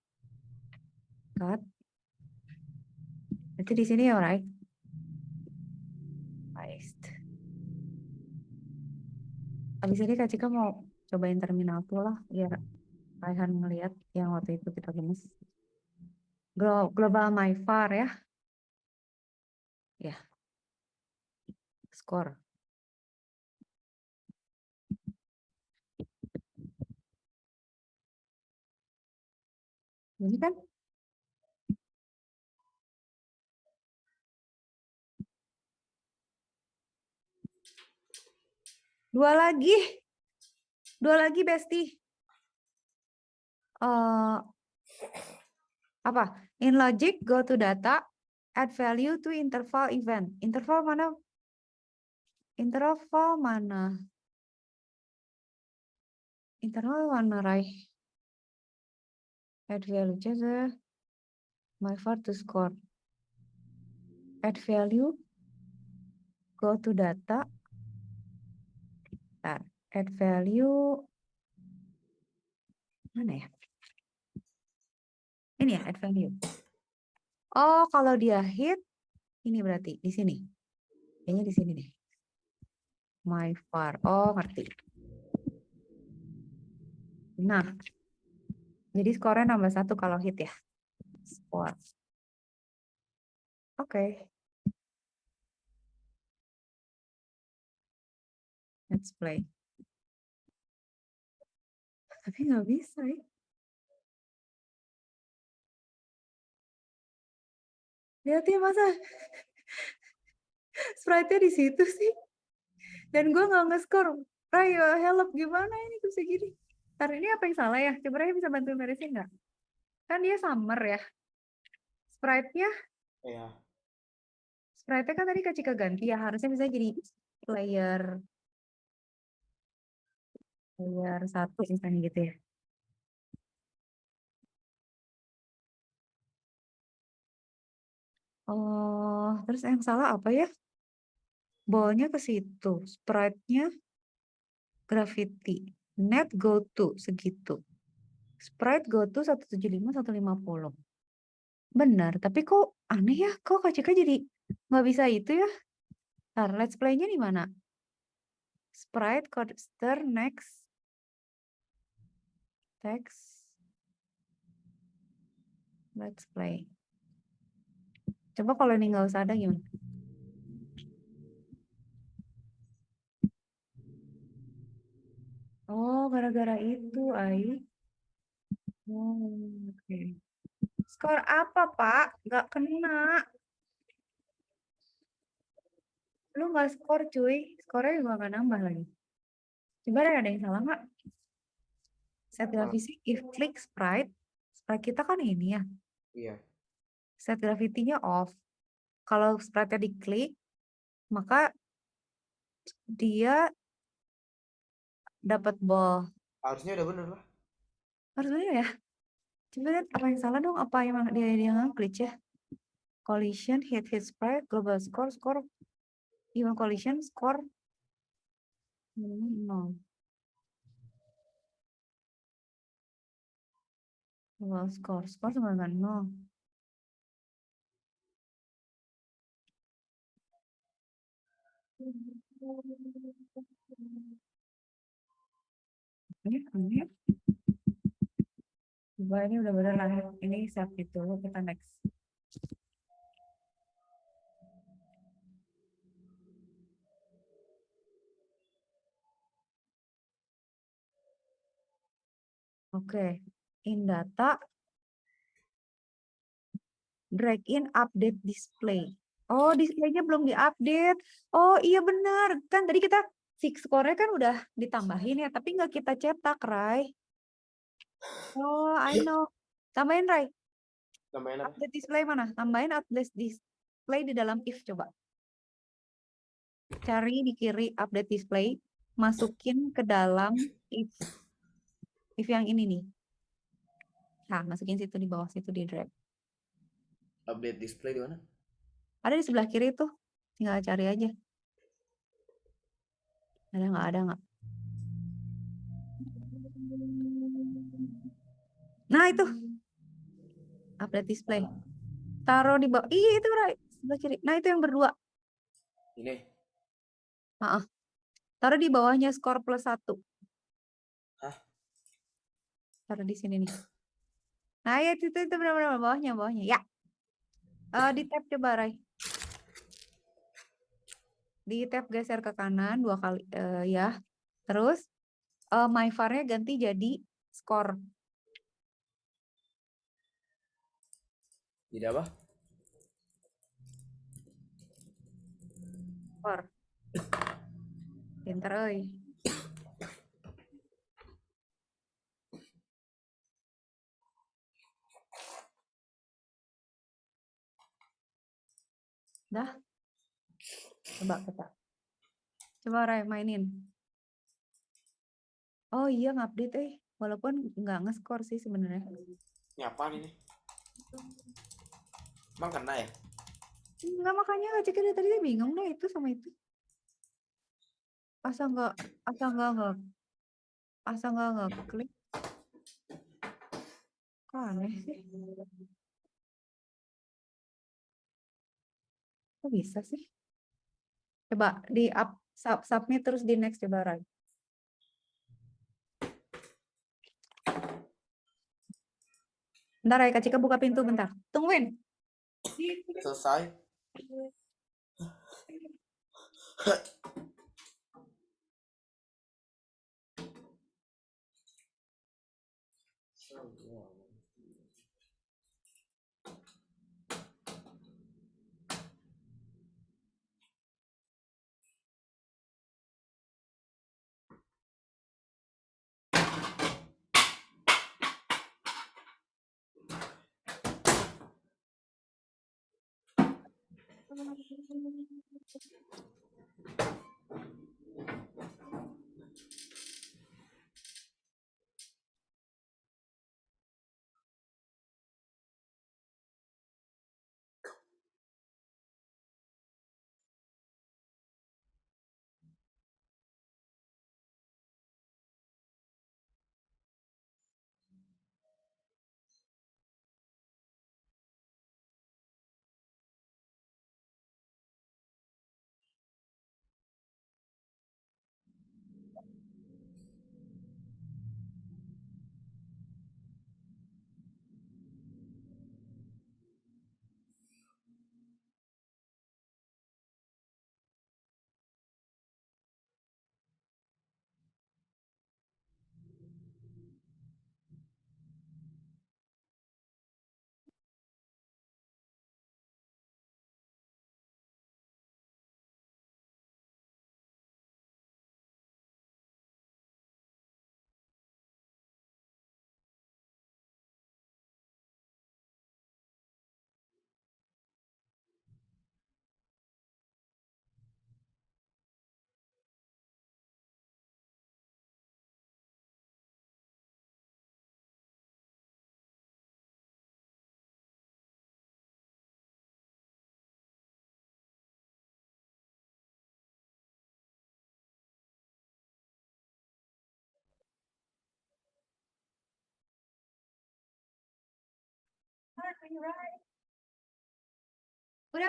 Cut. Berarti di sini ya, right? Paste. Habis ini Kak Cika mau cobain terminal tuh lah, biar Raihan ngeliat yang waktu itu kita gemes. Global myvar ya. Ya. Score. Ini kan? Dua lagi Besti. Apa? In logic, go to data, add value to interval event. Interval mana? Interval mana? Interval mana, Rai? Add value aja. Myvar to score. Add value. Go to data. Add value. Mana ya? Ini ya, add value. Kalau dia hit, ini berarti di sini. Kayaknya di sini nih. Myvar. Ngerti. Nah, jadi skornya nambah 1 kalau hit ya. Score. Oke. Let's play. Tapi nggak bisa ya. Lihat ya masa sprite-nya di situ sih. Dan gue nggak nge-score. Ray, help gimana ini bisa gini? Ntar ini apa yang salah ya? Coba Ray bisa bantu beresin nggak? Kan dia summer ya. Sprite-nya, Ya. sprite-nya kan tadi Kak Cika ganti ya. Harusnya bisa jadi layer layer 1 misalnya gitu ya. Oh, terus yang salah apa ya? Ballnya ke situ, sprite-nya gravity, net go to segitu. Sprite go to 175, 150. Benar, tapi kok aneh ya? Kok Kak Cika jadi nggak bisa itu ya? Ntar, let's play-nya di mana? Sprite, coaster, next, text, let's play. Coba kalau ini nggak usah ada gimana? Oh, gara-gara itu, Ai. Oh, oke. Skor apa, Pak? Nggak kena. Lu nggak skor, cuy. Skornya juga nggak nambah lagi. Coba ada yang salah nggak? Set gravity, if click sprite, sprite kita kan ini ya. Iya. Set gravity-nya off. Kalau sprite-nya diklik, maka dia dapat ball. Harusnya udah bener lah. Harus bener ya? Coba lihat apa yang salah dong, apa yang dia nge-glitch ya? Collision, hit sprite, global score, score, even collision, score, no. Global score, score sama dengan no. Ini, coba ini udah bener lah. Ini save itu, kita next. Oke, in data, drag in update display. Oh, displaynya belum diupdate. Oh, iya benar. Kan tadi kita score-nya kan udah ditambahin ya, tapi nggak kita cetak, Rai. Oh, I know. Tambahin, Rai. Nambahin apa? Update display mana? Tambahin update display di dalam if coba. Cari di kiri update display, masukin ke dalam if. If yang ini nih. Nah, masukin situ di bawah situ di drag. Update display di mana? Ada di sebelah kiri tuh. Tinggal cari aja. Ada nggak? Nah, itu. Update display. Taruh di bawah. Iya, itu Rai. Sebelah kiri. Nah, itu yang berdua. Ini. Taruh di bawahnya skor plus 1. Hah? Taruh di sini nih. Nah, ya itu benar-benar bawahnya. Ya. Di tab coba, Rai. Di tab geser ke kanan 2 kali ya. Terus my var-nya ganti jadi skor. Jadi apa? Skor. Pinter euy. Dah. Coba kita. Coba Rai mainin. Oh iya ngupdate walaupun nggak nge-skor sih sebenarnya. Ini apaan ini? Emang kena ya? Enggak, makanya Kak Cika dari tadi dia bingung deh itu sama itu. Asa nggak klik. Kok aneh sih? Kok bisa sih? Coba di up submit terus di next coba Rai. Bentar ya Kak Cika buka pintu bentar. Tungguin. Selesai. Udah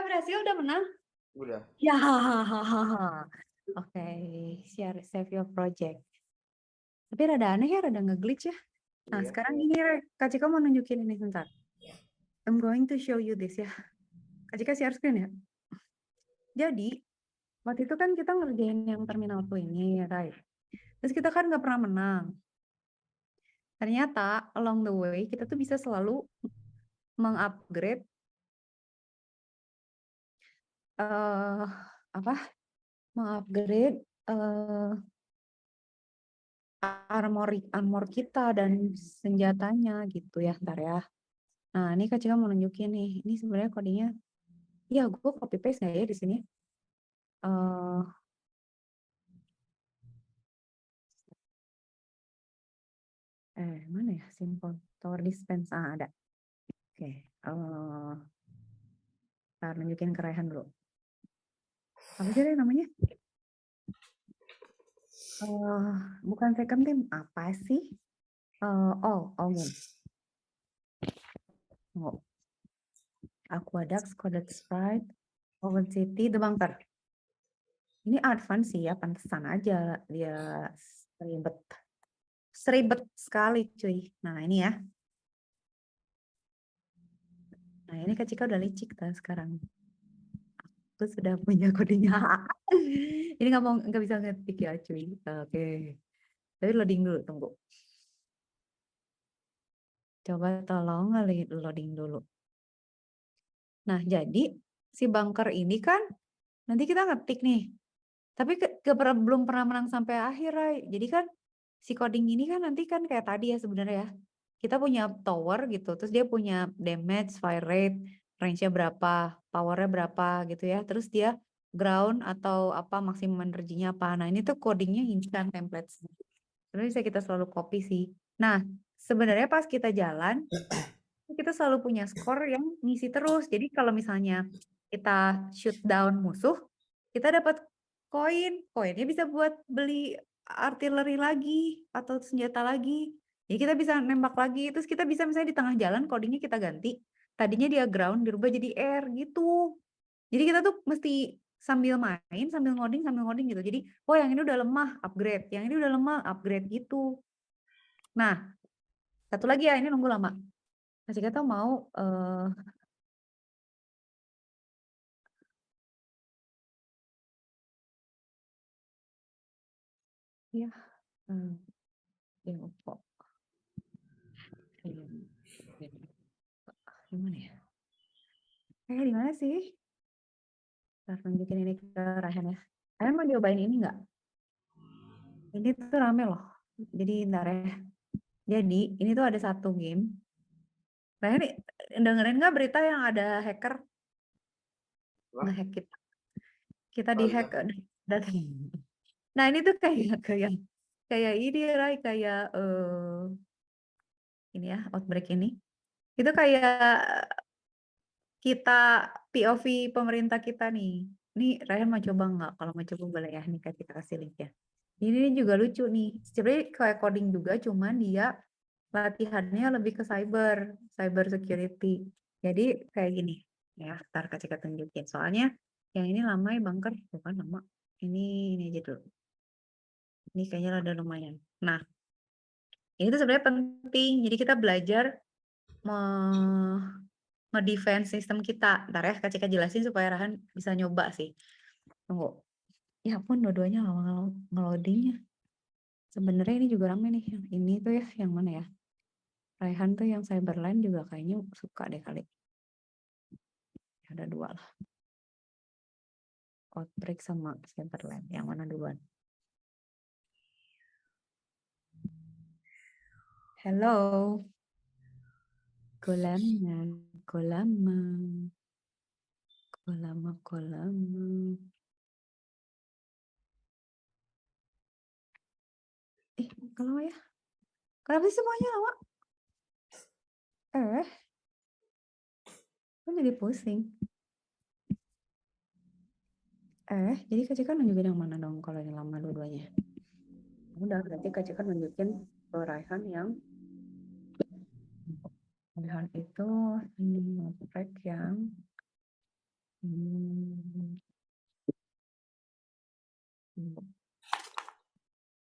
berhasil, udah menang. Udah. Ya, oke, share save your project. Tapi rada aneh ya, rada nge-glitch ya. Nah, Iya. sekarang ini Kak Cika mau nunjukin ini sebentar. I'm going to show you this ya. Kak Cika share screen ya. Jadi, waktu itu kan kita ngerjain yang terminal 2 ini, right? Terus kita kan nggak pernah menang. Ternyata along the way kita tuh bisa selalu mengupgrade apa? Mengupgrade armor kita dan senjatanya gitu ya, ntar ya. Nah, ini Kak Cika mau nunjukin nih. Ini sebenarnya kodenya. Ya, gue copy paste nggak ya di sini? Mana ya? Simple tower dispense. Ada. Oke. Ntar nunjukin ke Rehan dulu. Apa sih Ray namanya? Bukan second team. Apa sih? All game. Oh. Aqueduct, Coded Sprite, Open City, The Bunker. Ini advance sih ya, pantesan aja dia seribet. Seribet sekali cuy. Nah ini ya. Nah ini Kak Cika udah licik kan sekarang. Aku sudah punya kodenya. Ini nggak bisa ngetik ya cuy. Oke. Tapi loading dulu, tunggu. Coba tolong loading dulu. Nah jadi si bunker ini kan nanti kita ngetik nih. Tapi belum pernah menang sampai akhir, Ray. Jadi kan si coding ini kan nanti kan kayak tadi ya sebenarnya ya. Kita punya tower gitu, terus dia punya damage, fire rate, range-nya berapa, power-nya berapa gitu ya. Terus dia ground atau apa maksimum energinya apa. Nah, ini tuh codingnya instant templates. Sebenarnya bisa kita selalu copy sih. Nah, sebenarnya pas kita jalan, kita selalu punya skor yang ngisi terus. Jadi kalau misalnya kita shoot down musuh, kita dapat koin. Koinnya bisa buat beli artileri lagi atau senjata lagi. Jadi kita bisa nembak lagi. Terus kita bisa misalnya di tengah jalan codingnya kita ganti. Tadinya dia ground dirubah jadi air gitu. Jadi kita tuh mesti sambil main, sambil ngoding gitu. Jadi, oh yang ini udah lemah, upgrade. Yang ini udah lemah, upgrade gitu. Nah, satu lagi ya, ini nunggu lama. Masih kita mau ya info. Gimana ya? Di mana sih? Ntar tunjukin ini ke Rahan ya. Rahan mau cobain ini nggak? Ini tuh rame loh. Jadi ntar ya. Jadi ini tuh ada satu game. Rahan dengerin nggak berita yang ada hacker? Wah, ngehack kita. Kita mantap. dihack data. Nah, ini tuh kayak ini, Rai, kayak ini ya, outbreak ini. Itu kayak kita POV pemerintah kita nih. Ini Ryan mau coba nggak? Kalau mau coba boleh ya, nih kita kasih link ya. Ini juga lucu nih. Sebenarnya kayak coding juga, cuman dia latihannya lebih ke cyber security. Jadi kayak gini. Ya, ntar Kak tunjukin. Soalnya yang ini lama ya, Bangker. Bukan lama. Ini aja dulu. Ini kayaknya ada lumayan. Nah, ini tuh sebenarnya penting. Jadi kita belajar nge-defense sistem kita. Ntar ya Kak jelasin supaya Rahan bisa nyoba sih. Tunggu. Ya ampun, dua-duanya lama ngeloadingnya. Sebenarnya ini juga rame nih. Yang ini tuh ya, yang mana ya? Raihan tuh yang Cyberline juga kayaknya suka deh kali. Ada dua lah. Outbreak sama Cyberline. Yang mana duluan? Hello. Kolama. Kalau ya. Kenapa sih semuanya lama? Kok jadi pusing? Jadi Kak Cika nunjukin yang mana dong kalau yang lama dua-duanya? Udah, berarti Kak Cika nunjukin ke Raihan yang Raihan itu track yang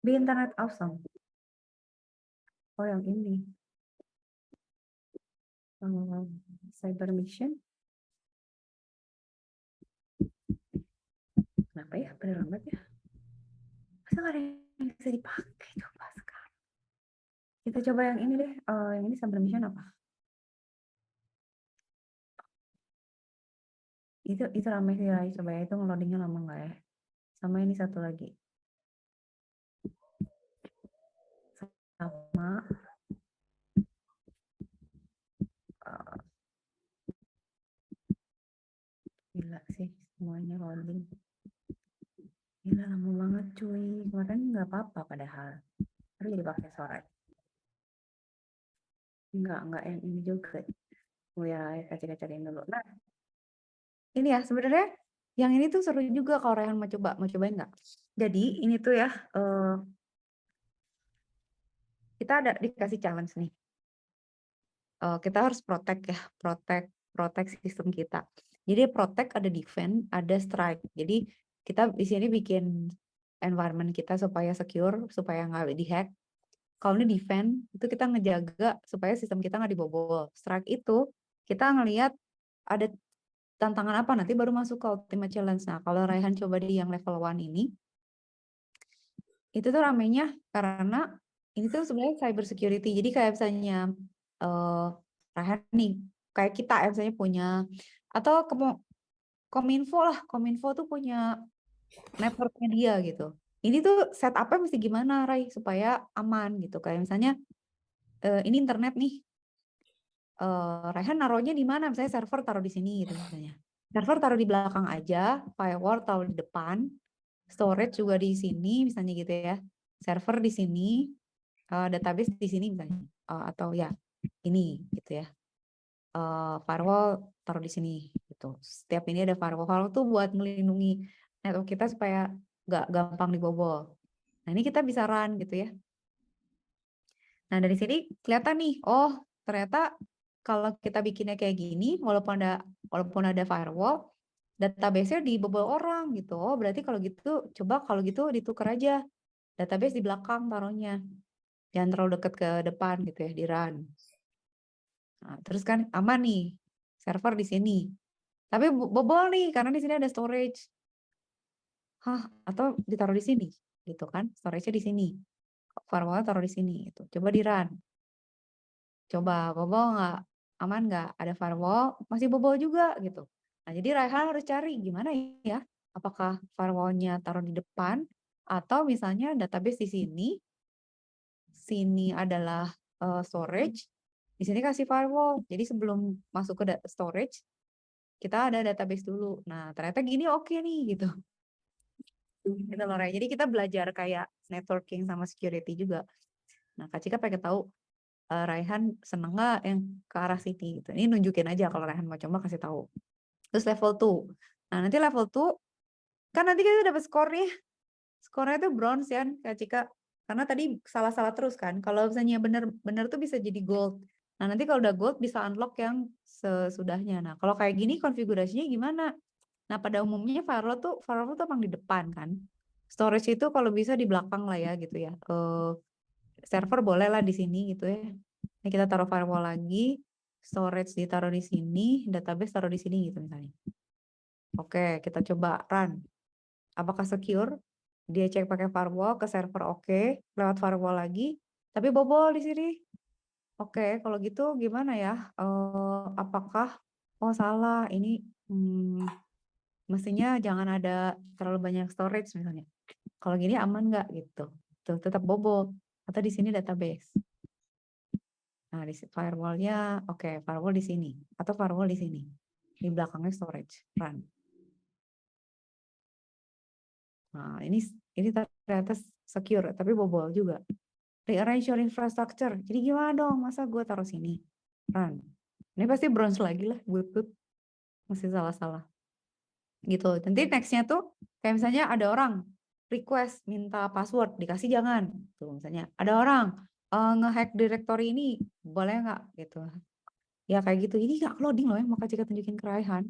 di internet awesome. Oh, yang ini. Cyber mission. Kenapa ya? Pada lambat ya? Masa nggak ada yang bisa dipakai? Coba sekarang. Kita coba yang ini deh. Yang ini cyber mission apa? Itu ramai sih, Rai. Coba ya, itu ngeloadingnya lama nggak ya? Sama ini satu lagi. Sama gila sih semuanya loading. Gila lama banget cuy. Kemarin nggak apa-apa padahal. Harus jadi pakai sore. Enggak yang ini juga. Oh ya, kasih cariin dulu. Nah, ini ya sebenarnya yang ini tuh seru juga kalau Rehan mau cobain nggak? Jadi ini tuh ya kita ada dikasih challenge nih. Kita harus protect sistem kita. Jadi protect ada defend, ada strike. Jadi kita di sini bikin environment kita supaya secure, supaya nggak dihack. Kalau ini defend, itu kita ngejaga supaya sistem kita nggak dibobol. Strike itu kita ngelihat ada tantangan apa, nanti baru masuk ke ultimate challenge. Nah, kalau Raihan coba di yang level 1 ini, itu tuh ramenya karena ini tuh sebenarnya cyber security. Jadi kayak misalnya Raihan nih, kayak kita misalnya punya, atau Kominfo tuh punya networknya dia gitu. Ini tuh setupnya mesti gimana, Rai, supaya aman gitu. Kayak misalnya ini internet nih, Raihan naruhnya di mana? Misalnya server taruh di sini gitu misalnya. Server taruh di belakang aja, firewall taruh di depan, storage juga di sini misalnya gitu ya. Server di sini, database di sini misalnya, atau ya ini gitu ya. Firewall taruh di sini gitu. Setiap ini ada firewall tuh buat melindungi network kita supaya nggak gampang dibobol. Nah ini kita bisa run gitu ya. Nah dari sini kelihatan nih, oh ternyata kalau kita bikinnya kayak gini, walaupun ada firewall, database-nya dibobol orang gitu. Oh berarti kalau gitu ditukar aja database di belakang taruhnya, jangan terlalu dekat ke depan gitu ya, di run. Nah, terus kan aman nih, server di sini. Tapi bobol nih karena di sini ada storage. Atau ditaruh di sini gitu kan, storage-nya di sini. Firewall taruh di sini gitu. Coba di run. Coba bobol nggak? Aman nggak? Ada firewall, masih bobol juga gitu. Nah, jadi Raihan harus cari gimana ya? Apakah firewall-nya taruh di depan atau misalnya database di sini adalah storage, di sini kasih firewall. Jadi sebelum masuk ke storage, kita ada database dulu. Nah, ternyata gini oke nih gitu. Gitu loh, Ray. Jadi kita belajar kayak networking sama security juga. Nah, Kak Cika pengen tahu Raihan seneng nggak yang ke arah sini gitu. Ini nunjukin aja kalau Raihan mau coba kasih tahu. Terus level 2. Nah, nanti level 2 kan nanti kita dapat skor nih. Skornya itu bronze ya, Kak Cika. Karena tadi salah-salah terus kan. Kalau misalnya benar-benar tuh bisa jadi gold. Nah, nanti kalau udah gold bisa unlock yang sesudahnya. Nah, kalau kayak gini konfigurasinya gimana? Nah, pada umumnya firewall tuh emang di depan kan. Storage itu kalau bisa di belakang lah ya gitu ya. Server boleh lah di sini gitu ya. Ini kita taruh firewall lagi, storage ditaruh di sini, database taruh di sini gitu misalnya. Oke, kita coba run. Apakah secure? Dia cek pakai firewall ke server oke, lewat firewall lagi, tapi bobol di sini. Oke, kalau gitu gimana ya? Apakah oh salah ini mestinya jangan ada terlalu banyak storage misalnya. Kalau gini aman nggak gitu? Tuh tetap bobol atau di sini database. Nah, di firewall-nya oke, firewall di sini atau firewall di sini. Di belakangnya storage, run. Nah, ini ternyata secure tapi bobol juga. Rearrange your infrastructure. Jadi gimana dong? Masa gue taruh sini? Run. Ini pasti bronze lagi lah, butut. Masih salah-salah. Gitu. Nanti nextnya tuh, kayak misalnya ada orang request minta password, dikasih jangan. Tuh misalnya, ada orang nge-hack directory ini, boleh nggak? Gitu. Ya kayak gitu. Ini nggak loading loh yang mau Kak Cika tunjukin ke Raihan.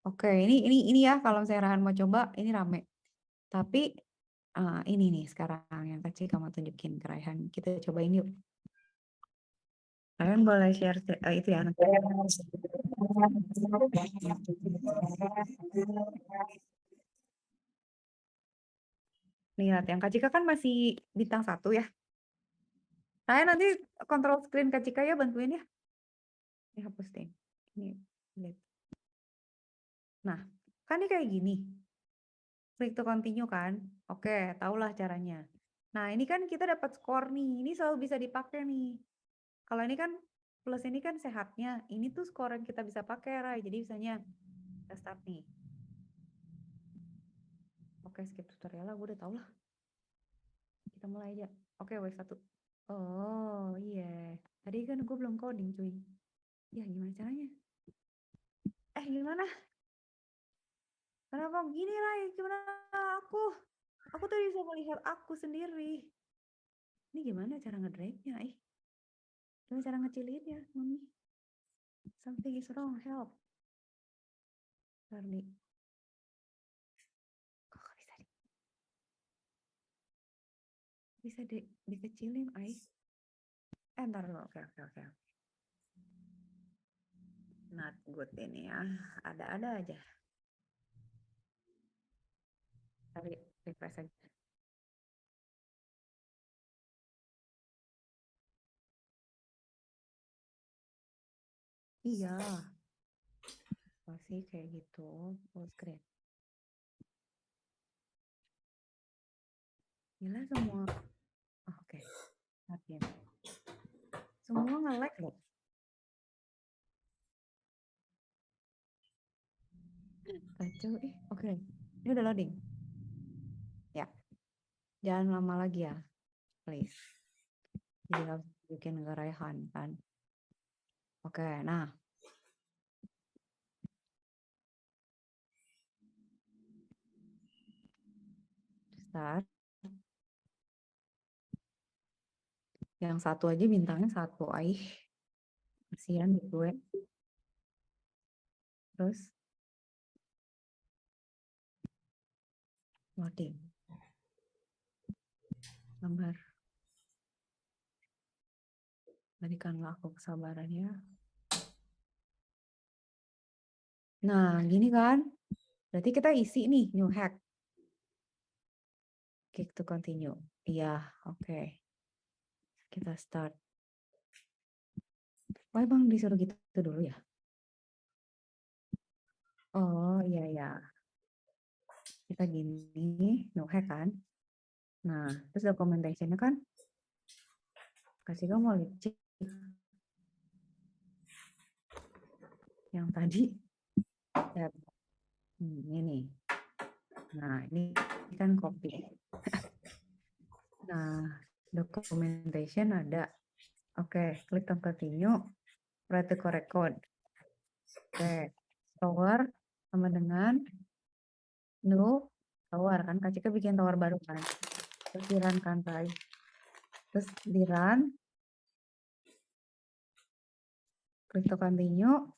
Oke, ini ya kalau misalnya Raihan mau coba, ini rame. Tapi ini nih sekarang yang Kak Cika mau tunjukin ke Raihan. Kita cobain yuk. Kalian boleh share itu ya. Lihat, yang Kak Cika kan masih bintang 1 ya. Saya nanti kontrol screen Kak Cika ya, bantuin ya. Ini hapus deh. Ini, lihat. Nah, kan ini kayak gini. Klik to continue kan. Oke, tahulah caranya. Nah, ini kan kita dapat skor nih. Ini selalu bisa dipakai nih. Kalau ini kan plus ini kan sehatnya. Ini tuh skor yang kita bisa pakai, Rai. Jadi misalnya kita start nih. Oke, skip tutorial lah. Gue udah tahu lah. Kita mulai aja. Oke, wave 1. Oh, iya. Tadi kan gue belum coding, cuy. Ya, gimana caranya? Gimana? Kenapa begini, Rai? Gimana aku? Aku tuh bisa melihat aku sendiri. Ini gimana cara ngedragnya, Gimana cara ngecilinnya, Mami? Something is wrong, help. Charlie. Kok bisa dikecilin, ntar dulu, oke. Not good ini ya. Ada-ada aja. Tapi refresh aja. Iya. Pasti kayak gitu. Full screen. Gila semua. Oke. Matiin. Semua nge-lag loh. Kacau. Oke. Ini udah loading. Ya. Jangan lama lagi ya. Please. Jadi harus bikin Raihan kan. Oke, nah. Start. Yang satu aja bintangnya 1, kasihan gue. Terus loading. Gambar. Berikanlah aku kesabarannya. Nah, gini kan. Berarti kita isi nih, new hack. Click to continue. Iya, oke. Kita start. Wah, Bang disuruh gitu dulu ya? Oh, iya. Kita gini, new hack kan. Nah, terus documentation-nya kan. Kasih kamu mau cek. Yang tadi Set. Ini. Nah, ini kan copy. Nah, documentation ada. Oke, klik on continue. Write the correct code. Oke, tower sama dengan new tower kan. Kak Cika bikin tower baru kan. Terus di run kan, Rai. Terus di run. Klik to continue.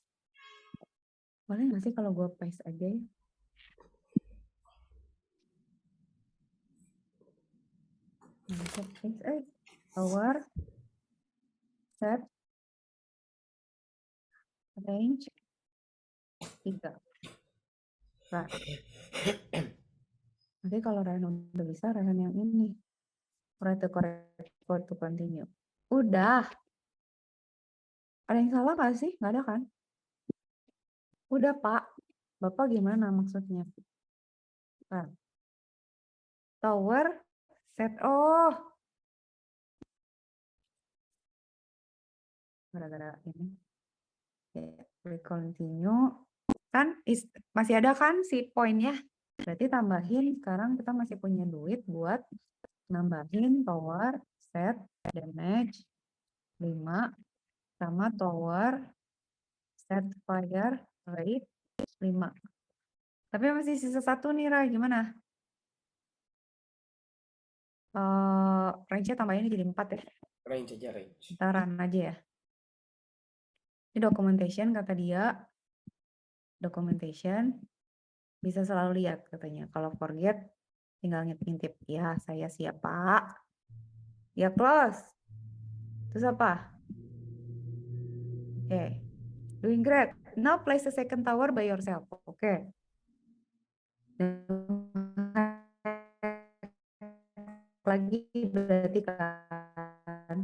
Boleh nggak sih kalau gue paste aja ya? Nah, paste tower set range 3. Run. Nanti kalau Ryan udah bisa, Ryan yang ini. Write the correct code to continue. Udah. Ada yang salah nggak sih? Nggak ada kan? Udah, Pak. Bapak gimana maksudnya? Nah, tower set. Oh, gara-gara ini. Ya, continue. Kan masih ada kan si poinnya? Berarti tambahin. Sekarang kita masih punya duit buat nambahin tower set damage 5 sama tower set fire rate 5. Tapi masih sisa 1 nih, Rai. Gimana? Range-nya tambahin jadi 4 ya. Range aja range. Ntaran aja ya. Ini documentation kata dia. Documentation bisa selalu lihat katanya. Kalau forget tinggal ngintip. Ya, saya siap, Pak. Ya, close. Terus apa? Oke. Doing great. Now place the second tower by yourself. Oke. Lagi berarti kan.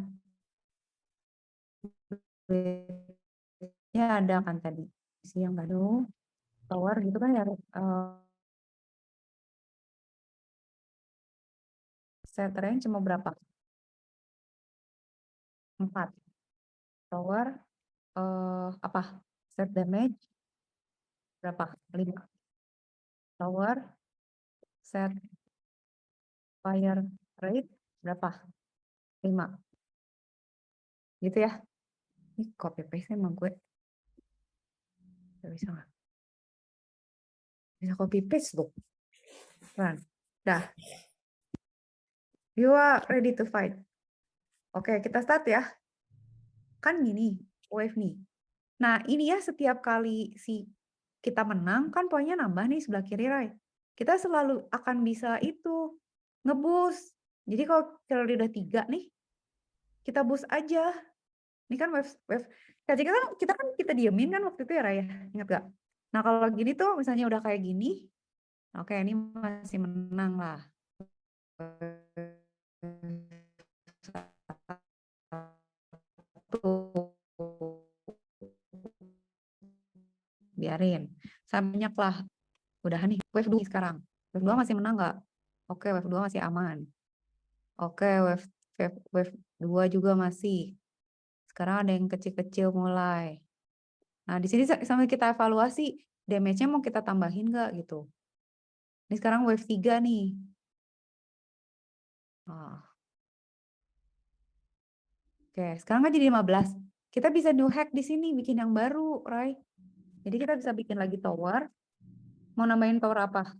Ya ada kan tadi. Si yang baru tower gitu kan ya. Set range cuma berapa? 4. Tower apa? Set damage berapa? 5. Tower set fire rate berapa? 5. Gitu ya. Ini copy paste emang gue. Gak bisa nggak? Bisa copy paste loh. Run. Dah. You are ready to fight. Oke, kita start ya. Kan gini, wave nih. Nah, ini ya setiap kali kita menang, kan poinnya nambah nih sebelah kiri, Rai. Kita selalu akan bisa itu, nge-boost. Jadi kalau dia udah 3 nih, kita boost aja. Ini kan wave kita diemin kan waktu itu ya, Rai. Ingat gak? Nah, kalau gini tuh misalnya udah kayak gini, oke, ini masih menang lah. Biarin. Banyak lah. Udah nih, wave 2 sekarang. Wave 2 masih menang nggak? Oke, wave 2 masih aman. Oke, wave 2 juga masih. Sekarang ada yang kecil-kecil mulai. Nah, di sini sambil kita evaluasi, damage-nya mau kita tambahin nggak gitu. Ini sekarang wave 3 nih. Oke, sekarang kan jadi 15. Kita bisa do hack di sini, bikin yang baru, Rai. Jadi kita bisa bikin lagi tower. Mau nambahin tower apa?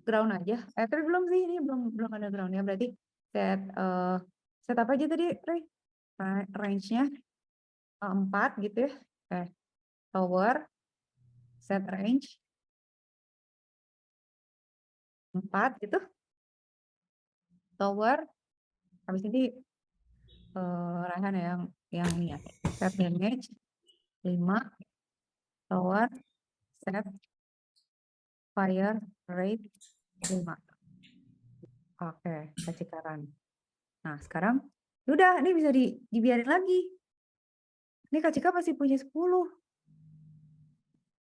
Ground aja. Tapi belum sih, ini belum ada groundnya. Berarti set apa aja tadi, Ray? Range-nya 4 gitu ya. Tower, set range 4 gitu. Tower, habis ini Raihan yang ini ya. Set damage 5. Tower, set fire rate 5. Oke, kasih karan. Nah, sekarang udah, ini bisa dibiarin lagi. Ini Kak Cika masih punya 10.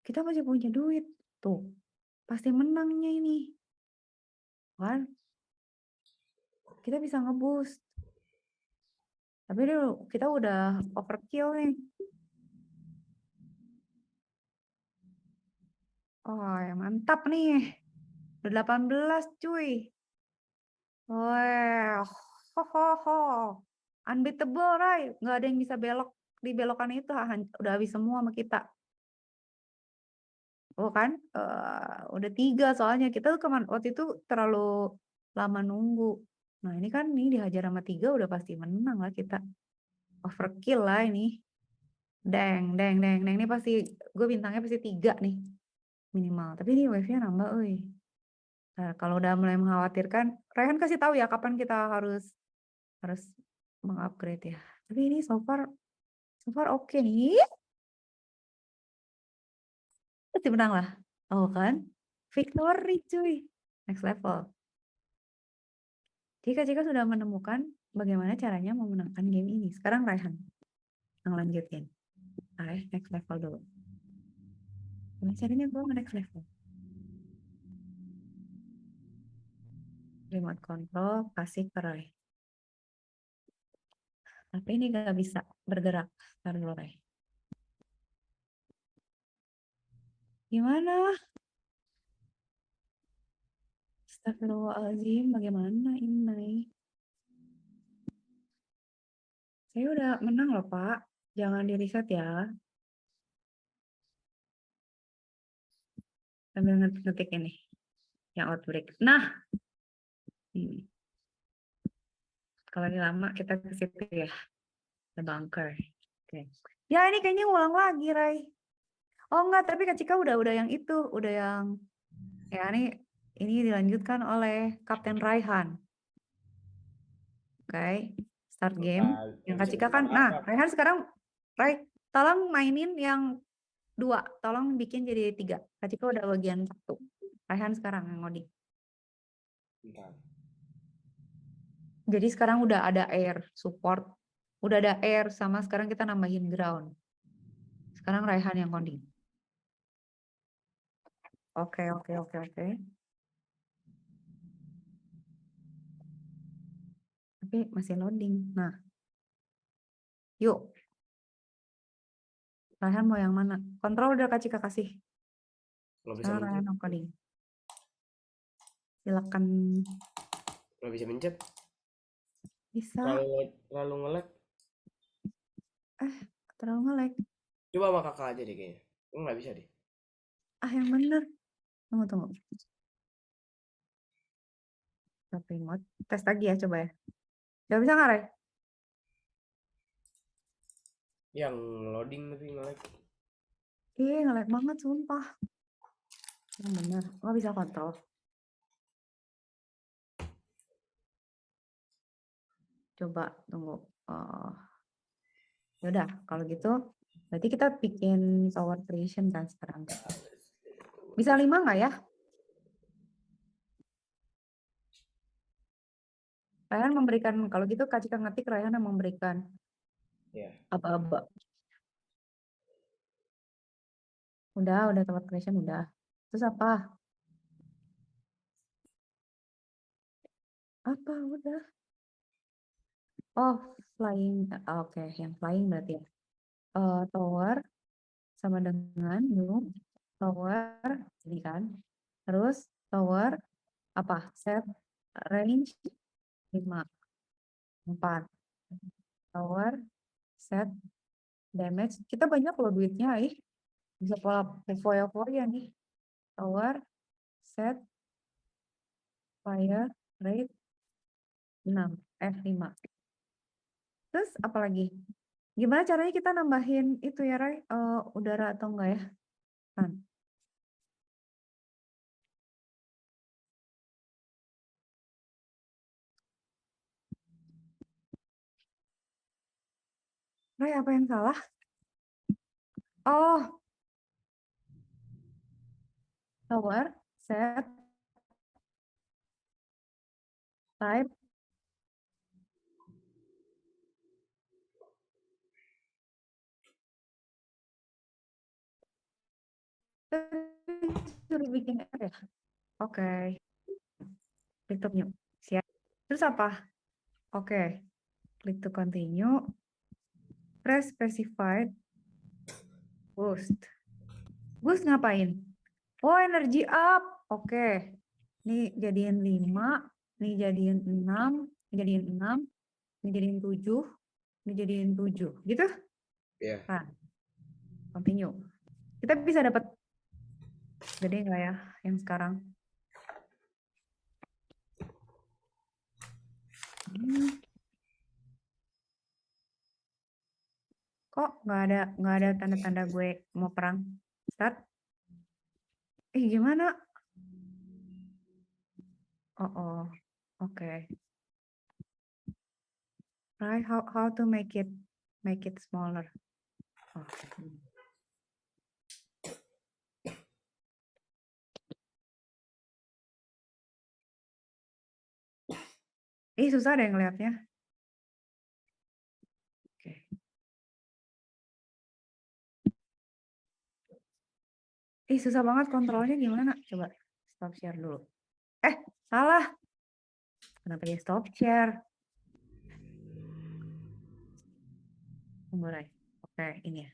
Kita masih punya duit. Tuh, pasti menangnya ini. Kan? Kita bisa nge-boost. Tapi dulu, kita udah overkill nih. Oh, ya mantap nih. Udah 18, cuy. Wah, unbeatable, Ray. Nggak ada yang bisa belok di belokan itu. Udah habis semua sama kita. Oh kan, udah 3 soalnya. Kita tuh waktu itu terlalu lama nunggu. Nah ini kan nih dihajar sama 3 udah pasti menang lah kita. Overkill lah ini. Deng. Ini pasti, gue bintangnya pasti 3 nih. Minimal. Tapi ini wave-nya nambah, Nah, kalau udah mulai mengkhawatirkan, Rehan kasih tahu ya kapan kita harus mengupgrade ya. Tapi ini so far oke nih. Pasti menang lah. Oh kan? Victory cuy. Next level. Jika sudah menemukan bagaimana caranya memenangkan game ini. Sekarang Raihan yang lanjutin. Next level dulu. Gimana caranya gue next level? Remote control kasih ke Rai. Tapi ini gak bisa bergerak. Ntar dulu Rai. Gimana? Astagfirullahaladzim, bagaimana ini? Saya udah menang loh Pak. Jangan di reset ya. Sambil ngetik ini. Yang outbreak. Nah. Ini. Kalau ini lama kita ke situ ya. The bunker. Oke. Ya ini kayaknya ngulang lagi, Rai. Oh enggak, tapi Kak Cika udah yang itu. Udah yang... Ya ini dilanjutkan oleh Kapten Raihan. Oke. Start game. Yang Kak Cika kan... Nah, Raihan sekarang... Rai, tolong mainin yang 2. Tolong bikin jadi 3. Kak Cika udah bagian 1. Raihan sekarang yang ngoding. Jadi sekarang udah ada air support. Udah ada air sama sekarang kita nambahin ground. Sekarang Raihan yang coding. Oke. Tapi masih loading. Nah. Yuk. Raihan mau yang mana? Kontrol udah Kak Cika kasih. Sekarang Raihan yang coding. Silakan. Nggak bisa mencet. Bisa. Terlalu nge-lag. Terlalu nge-lag. Coba sama kakak aja deh kayaknya. Nggak bisa deh. Yang bener. Tunggu. Stop remote. Tes lagi ya coba ya. Coba bisa nggak, Rai? Yang loading tapi nge-lag. Nge-lag banget sumpah. Yang bener. Nggak bisa kontrol. Coba tunggu. Yaudah, kalau gitu berarti kita bikin tower creation kan sekarang. Bisa 5 nggak ya? Raihan memberikan, kalau gitu Kak Cika ngetik Raihan yang memberikan apa-apa. Udah tower creation udah. Terus apa? Apa udah? Oh, flying. Oke, yang flying berarti ya. Tower sama dengan new tower ini kan. Terus tower apa? Set range 5 4 tower set damage. Kita banyak loh duitnya, bisa foya-foya nih. Tower set fire rate 6 F5. Terus apa lagi? Gimana caranya kita nambahin itu ya, Ray? Udara atau enggak ya? Kan. Ray, apa yang salah? Oh. Tower set type suruh bikin app ya? Oke. Klik to new. Siap. Terus apa? Oke. Klik to continue. Press specified. Boost. Boost ngapain? Oh, energy up. Oke. Ini jadiin 5, ini jadiin 6, ini jadiin 6, ini jadiin 7, ini jadiin 7. Gitu? Iya. Nah, continue. Kita bisa dapat gede nggak ya yang sekarang? Kok nggak ada tanda-tanda gue mau perang? Start. Gimana? Oh, oke. Right, how to make it smaller? Oke. Susah deh ngelihatnya. Oke. Susah banget kontrolnya gimana? Coba stop share dulu. Salah. Kenapa dia stop share? Tunggu, Ray. Oke, ini ya.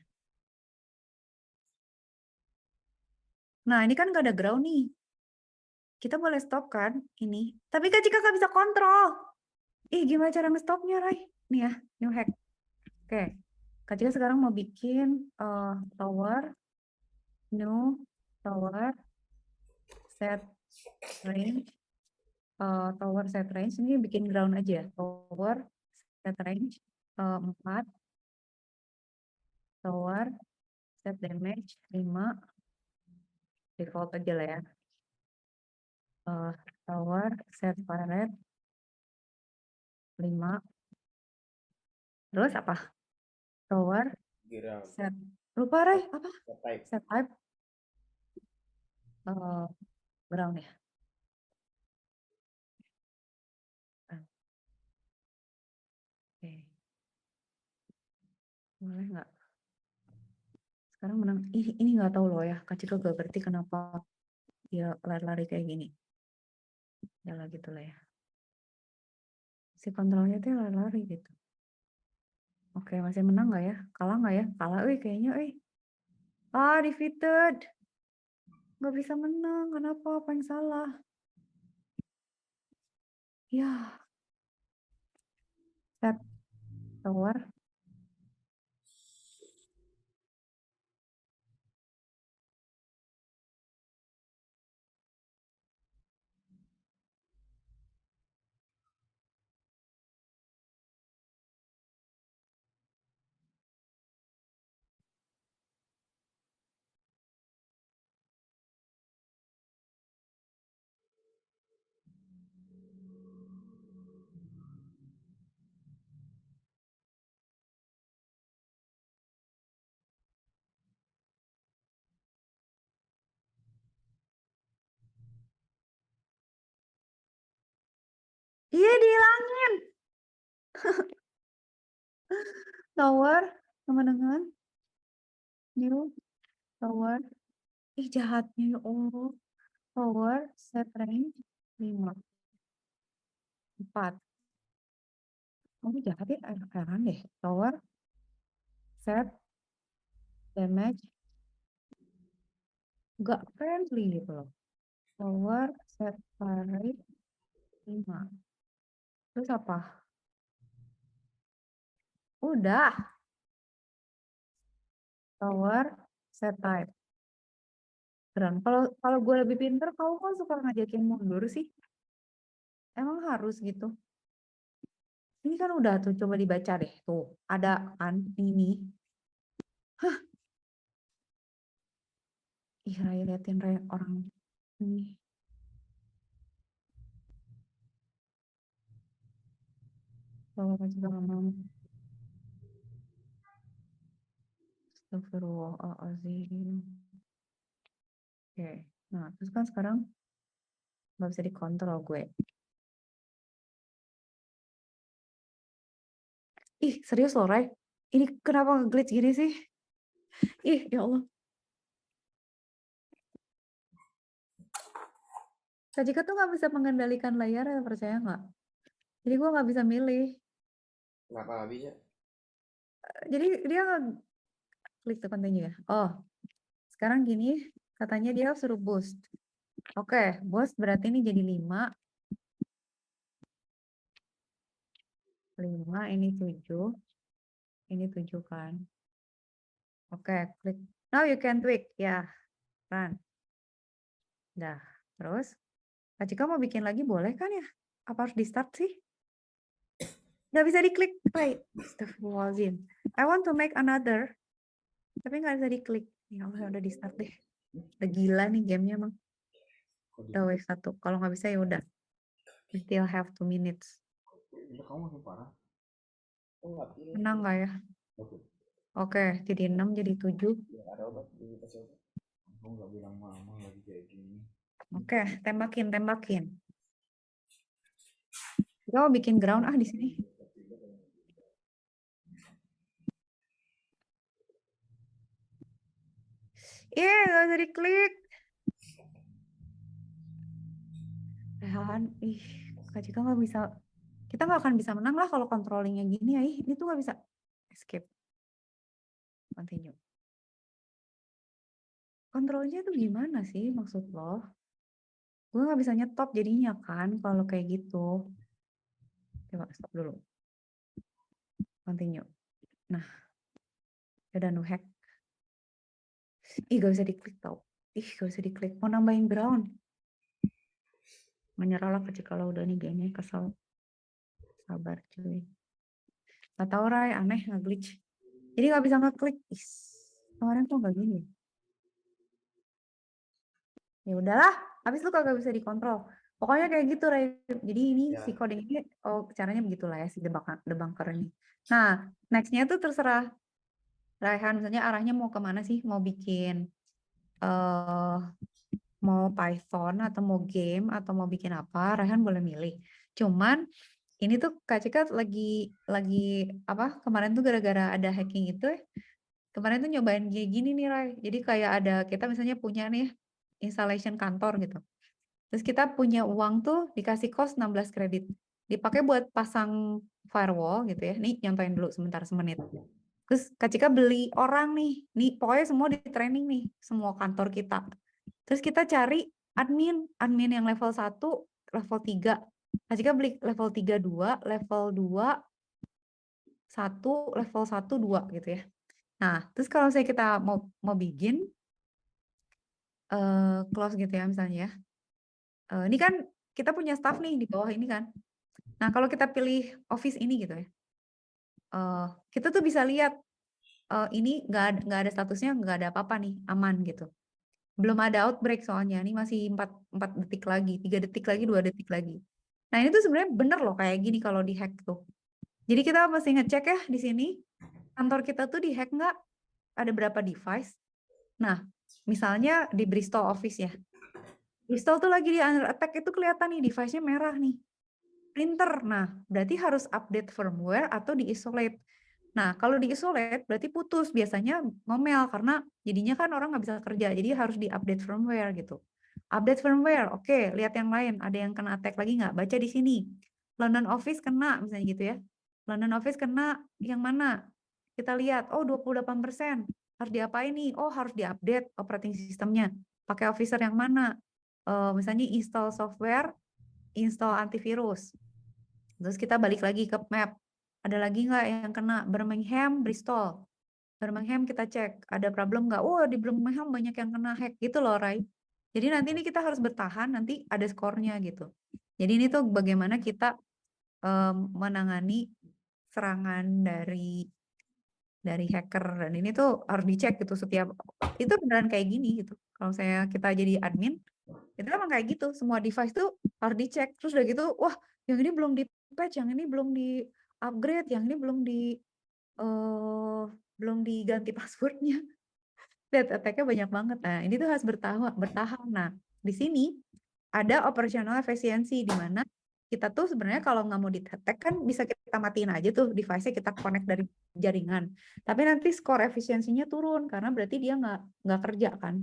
Nah, ini kan nggak ada ground nih. Kita boleh stop kan ini. Tapi Kak Cika nggak bisa kontrol. Gimana cara nge-stopnya, Ray? Nih ya, new hack. Oke. Kak Cika sekarang mau bikin tower, new tower, set range, tower set range. Ini bikin ground aja. Tower set range 4, tower set damage 5, default aja lah ya. Tower set fire rate 5. Terus apa? Tower Ground. set, lupa Ray, apa? Type. Set type ground ya. Oke. Boleh nggak? Sekarang menang. Ini nggak tahu loh ya. Kak Cika gak ngerti kenapa dia lari-lari kayak gini. Ya lah gitu lah ya. Si kontrolnya tuh lari-lari gitu. Oke, masih menang nggak ya? Kalah nggak ya? Kalah, kayaknya, defeated. Nggak bisa menang. Kenapa? Apa yang salah? Ya. Set tower. Iya, dihilangin. Tower, teman-teman. New tower. Jahatnya ya Allah. Tower, set range 5. 4. Kamu jahat ya, heran deh. Tower, set, damage. Gak friendly gitu loh. Tower, set, fire rate 5. Terus apa? Udah. Tower, set type. Keren. Kalau gue lebih pinter, kamu kok suka ngajakin mundur sih? Emang harus gitu? Ini kan udah tuh, coba dibaca deh. Tuh, ada kan ini. Hah? Ray, liatin Ray orang ini. Kalau juga nggak mau. Astagfirullahaladzim. Oke. Nah, terus kan sekarang nggak bisa dikontrol gue. Serius loh, Ray? Ini kenapa nge-glitch gini sih? Ya Allah. Kak Cika tuh nggak bisa mengendalikan layar, ya, percaya nggak? Jadi gue nggak bisa milih. Kenapa nggak bisa? Jadi dia nggak klik to continue ya. Oh, sekarang gini, Katanya dia suruh boost. Oke, boost berarti ini jadi 5. 5, ini 7. Ini 7 kan. Oke, klik. Now you can tweak. Ya, run. Dah, terus. Kak Cika mau bikin lagi boleh kan ya? Apa harus di start sih? Nggak bisa diklik. Wait, Astagfirullahaladzim. I want to make another. Tapi nggak bisa diklik. Ya Allah, udah di start deh. Udah gila nih gamenya emang. Udah wave 1. Kalau nggak bisa ya udah. We still have 2 minutes. Kamu makin parah. Menang nggak ya? Oke, jadi 6, jadi 7. Ya, ada obat dikasih obat. Kamu nggak bilang mama lagi kayak gini. Oke, tembakin. Kita mau bikin ground di sini. Nggak bisa diklik. Rehan, Kak Cika nggak bisa. Kita nggak akan bisa menang lah kalau controllingnya gini ya. Ini tuh nggak bisa. Escape. Continue. Kontrolnya tuh gimana sih maksud lo? Gue nggak bisa nyetop jadinya kan kalau kayak gitu. Coba stop dulu. Continue. Nah, udah no hack. Gak bisa diklik tau. Gak bisa diklik. Mau nambahin ground. Menyerah lah kecil kalau udah nih gamenya kesel. Sabar cuy. Gak tau Rai, aneh nge-glitch. Jadi gak bisa ngeklik. Kemarin tuh gak gini. Ya udahlah, habis lu kagak bisa dikontrol. Pokoknya kayak gitu Rai. Jadi ini Ya. si coding ini, caranya begitulah ya si debunker ini. Nah, nextnya tuh terserah Raihan, misalnya arahnya mau kemana sih? Mau bikin mau Python atau mau game atau mau bikin apa? Raihan boleh milih. Cuman ini tuh Kak Cika lagi apa? Kemarin tuh gara-gara ada hacking itu kemarin tuh nyobain gini nih Rai. Jadi kayak ada kita misalnya punya nih installation kantor gitu. Terus kita punya uang tuh dikasih cost 16 kredit. Dipakai buat pasang firewall gitu ya. Nih nyontoin dulu sebentar semenit. Terus Kak Cika beli orang nih pokoknya semua di training nih, semua kantor kita. Terus kita cari admin yang level 1, level 3. Kak Cika beli level 3 2, level 2 1, level 1 2 gitu ya. Nah, terus kalau saya kita mau bikin close gitu ya misalnya ya. Ini kan kita punya staff nih di bawah ini kan. Nah, kalau kita pilih office ini gitu ya. Kita tuh bisa lihat ini nggak ada statusnya, nggak ada apa-apa nih, aman gitu. Belum ada outbreak soalnya, ini masih 4 detik lagi, 3 detik lagi, 2 detik lagi. Nah ini tuh sebenarnya bener loh kayak gini kalau di hack tuh. Jadi kita mesti ngecek ya di sini, kantor kita tuh di hack nggak, ada berapa device. Nah misalnya di Bristol office ya, Bristol tuh lagi di under attack itu kelihatan nih device-nya merah nih. Printer, nah berarti harus update firmware atau di-isolate. Nah, kalau di-isolate berarti putus. Biasanya ngomel karena jadinya kan orang nggak bisa kerja. Jadi harus di-update firmware gitu. Update firmware, oke. Lihat yang lain. Ada yang kena attack lagi nggak? Baca di sini. London Office kena misalnya gitu ya. London Office kena yang mana? Kita lihat, oh 28%. Harus diapain nih? Oh harus di-update operating sistemnya. Pakai Officer yang mana? Misalnya install software, install antivirus. Terus kita balik lagi ke map. Ada lagi nggak yang kena? Birmingham, Bristol. Birmingham kita cek, ada problem nggak? Oh, di Birmingham banyak yang kena hack gitu loh, Rai. Jadi nanti ini kita harus bertahan, nanti ada skornya gitu. Jadi ini tuh bagaimana kita menangani serangan dari hacker. Dan ini tuh harus dicek gitu setiap, itu beneran kayak gini gitu. Kalau kita jadi admin, itu emang kayak gitu. Semua device tuh harus dicek. Terus udah gitu, wah yang ini belum di patch, yang ini belum di upgrade, yang ini belum diganti passwordnya. Lihat attack-nya banyak banget. Nah, ini tuh harus bertahan. Nah, di sini ada operational efficiency di mana kita tuh sebenarnya kalau nggak mau di-attack kan bisa kita matiin aja tuh device-nya, kita connect dari jaringan. Tapi nanti skor efisiensinya turun karena berarti dia nggak kerja kan.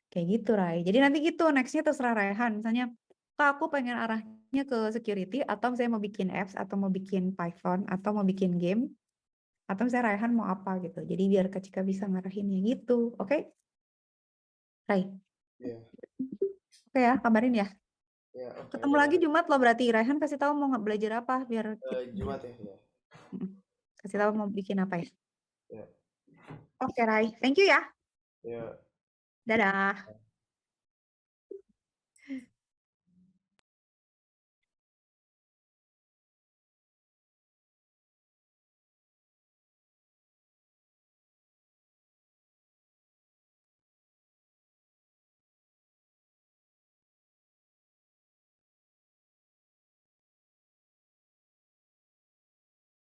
Kayak gitu, Rai. Jadi nanti gitu, next-nya terserah Raihan. Misalnya, Kak, aku pengen arahnya ke security, atau misalnya mau bikin apps, atau mau bikin Python, atau mau bikin game, atau misalnya Raihan mau apa gitu. Jadi biar Kak Cika bisa ngarahinnya gitu. Oke? Rai? Iya. Oke ya, kabarin ya. Ya, oke. Ketemu lagi Jumat lo berarti. Raihan kasih tahu mau belajar apa biar Jumat ya. Ya. kasih tahu mau bikin apa ya. Ya. Oke, Rai. Thank you ya. Ya. Dadah.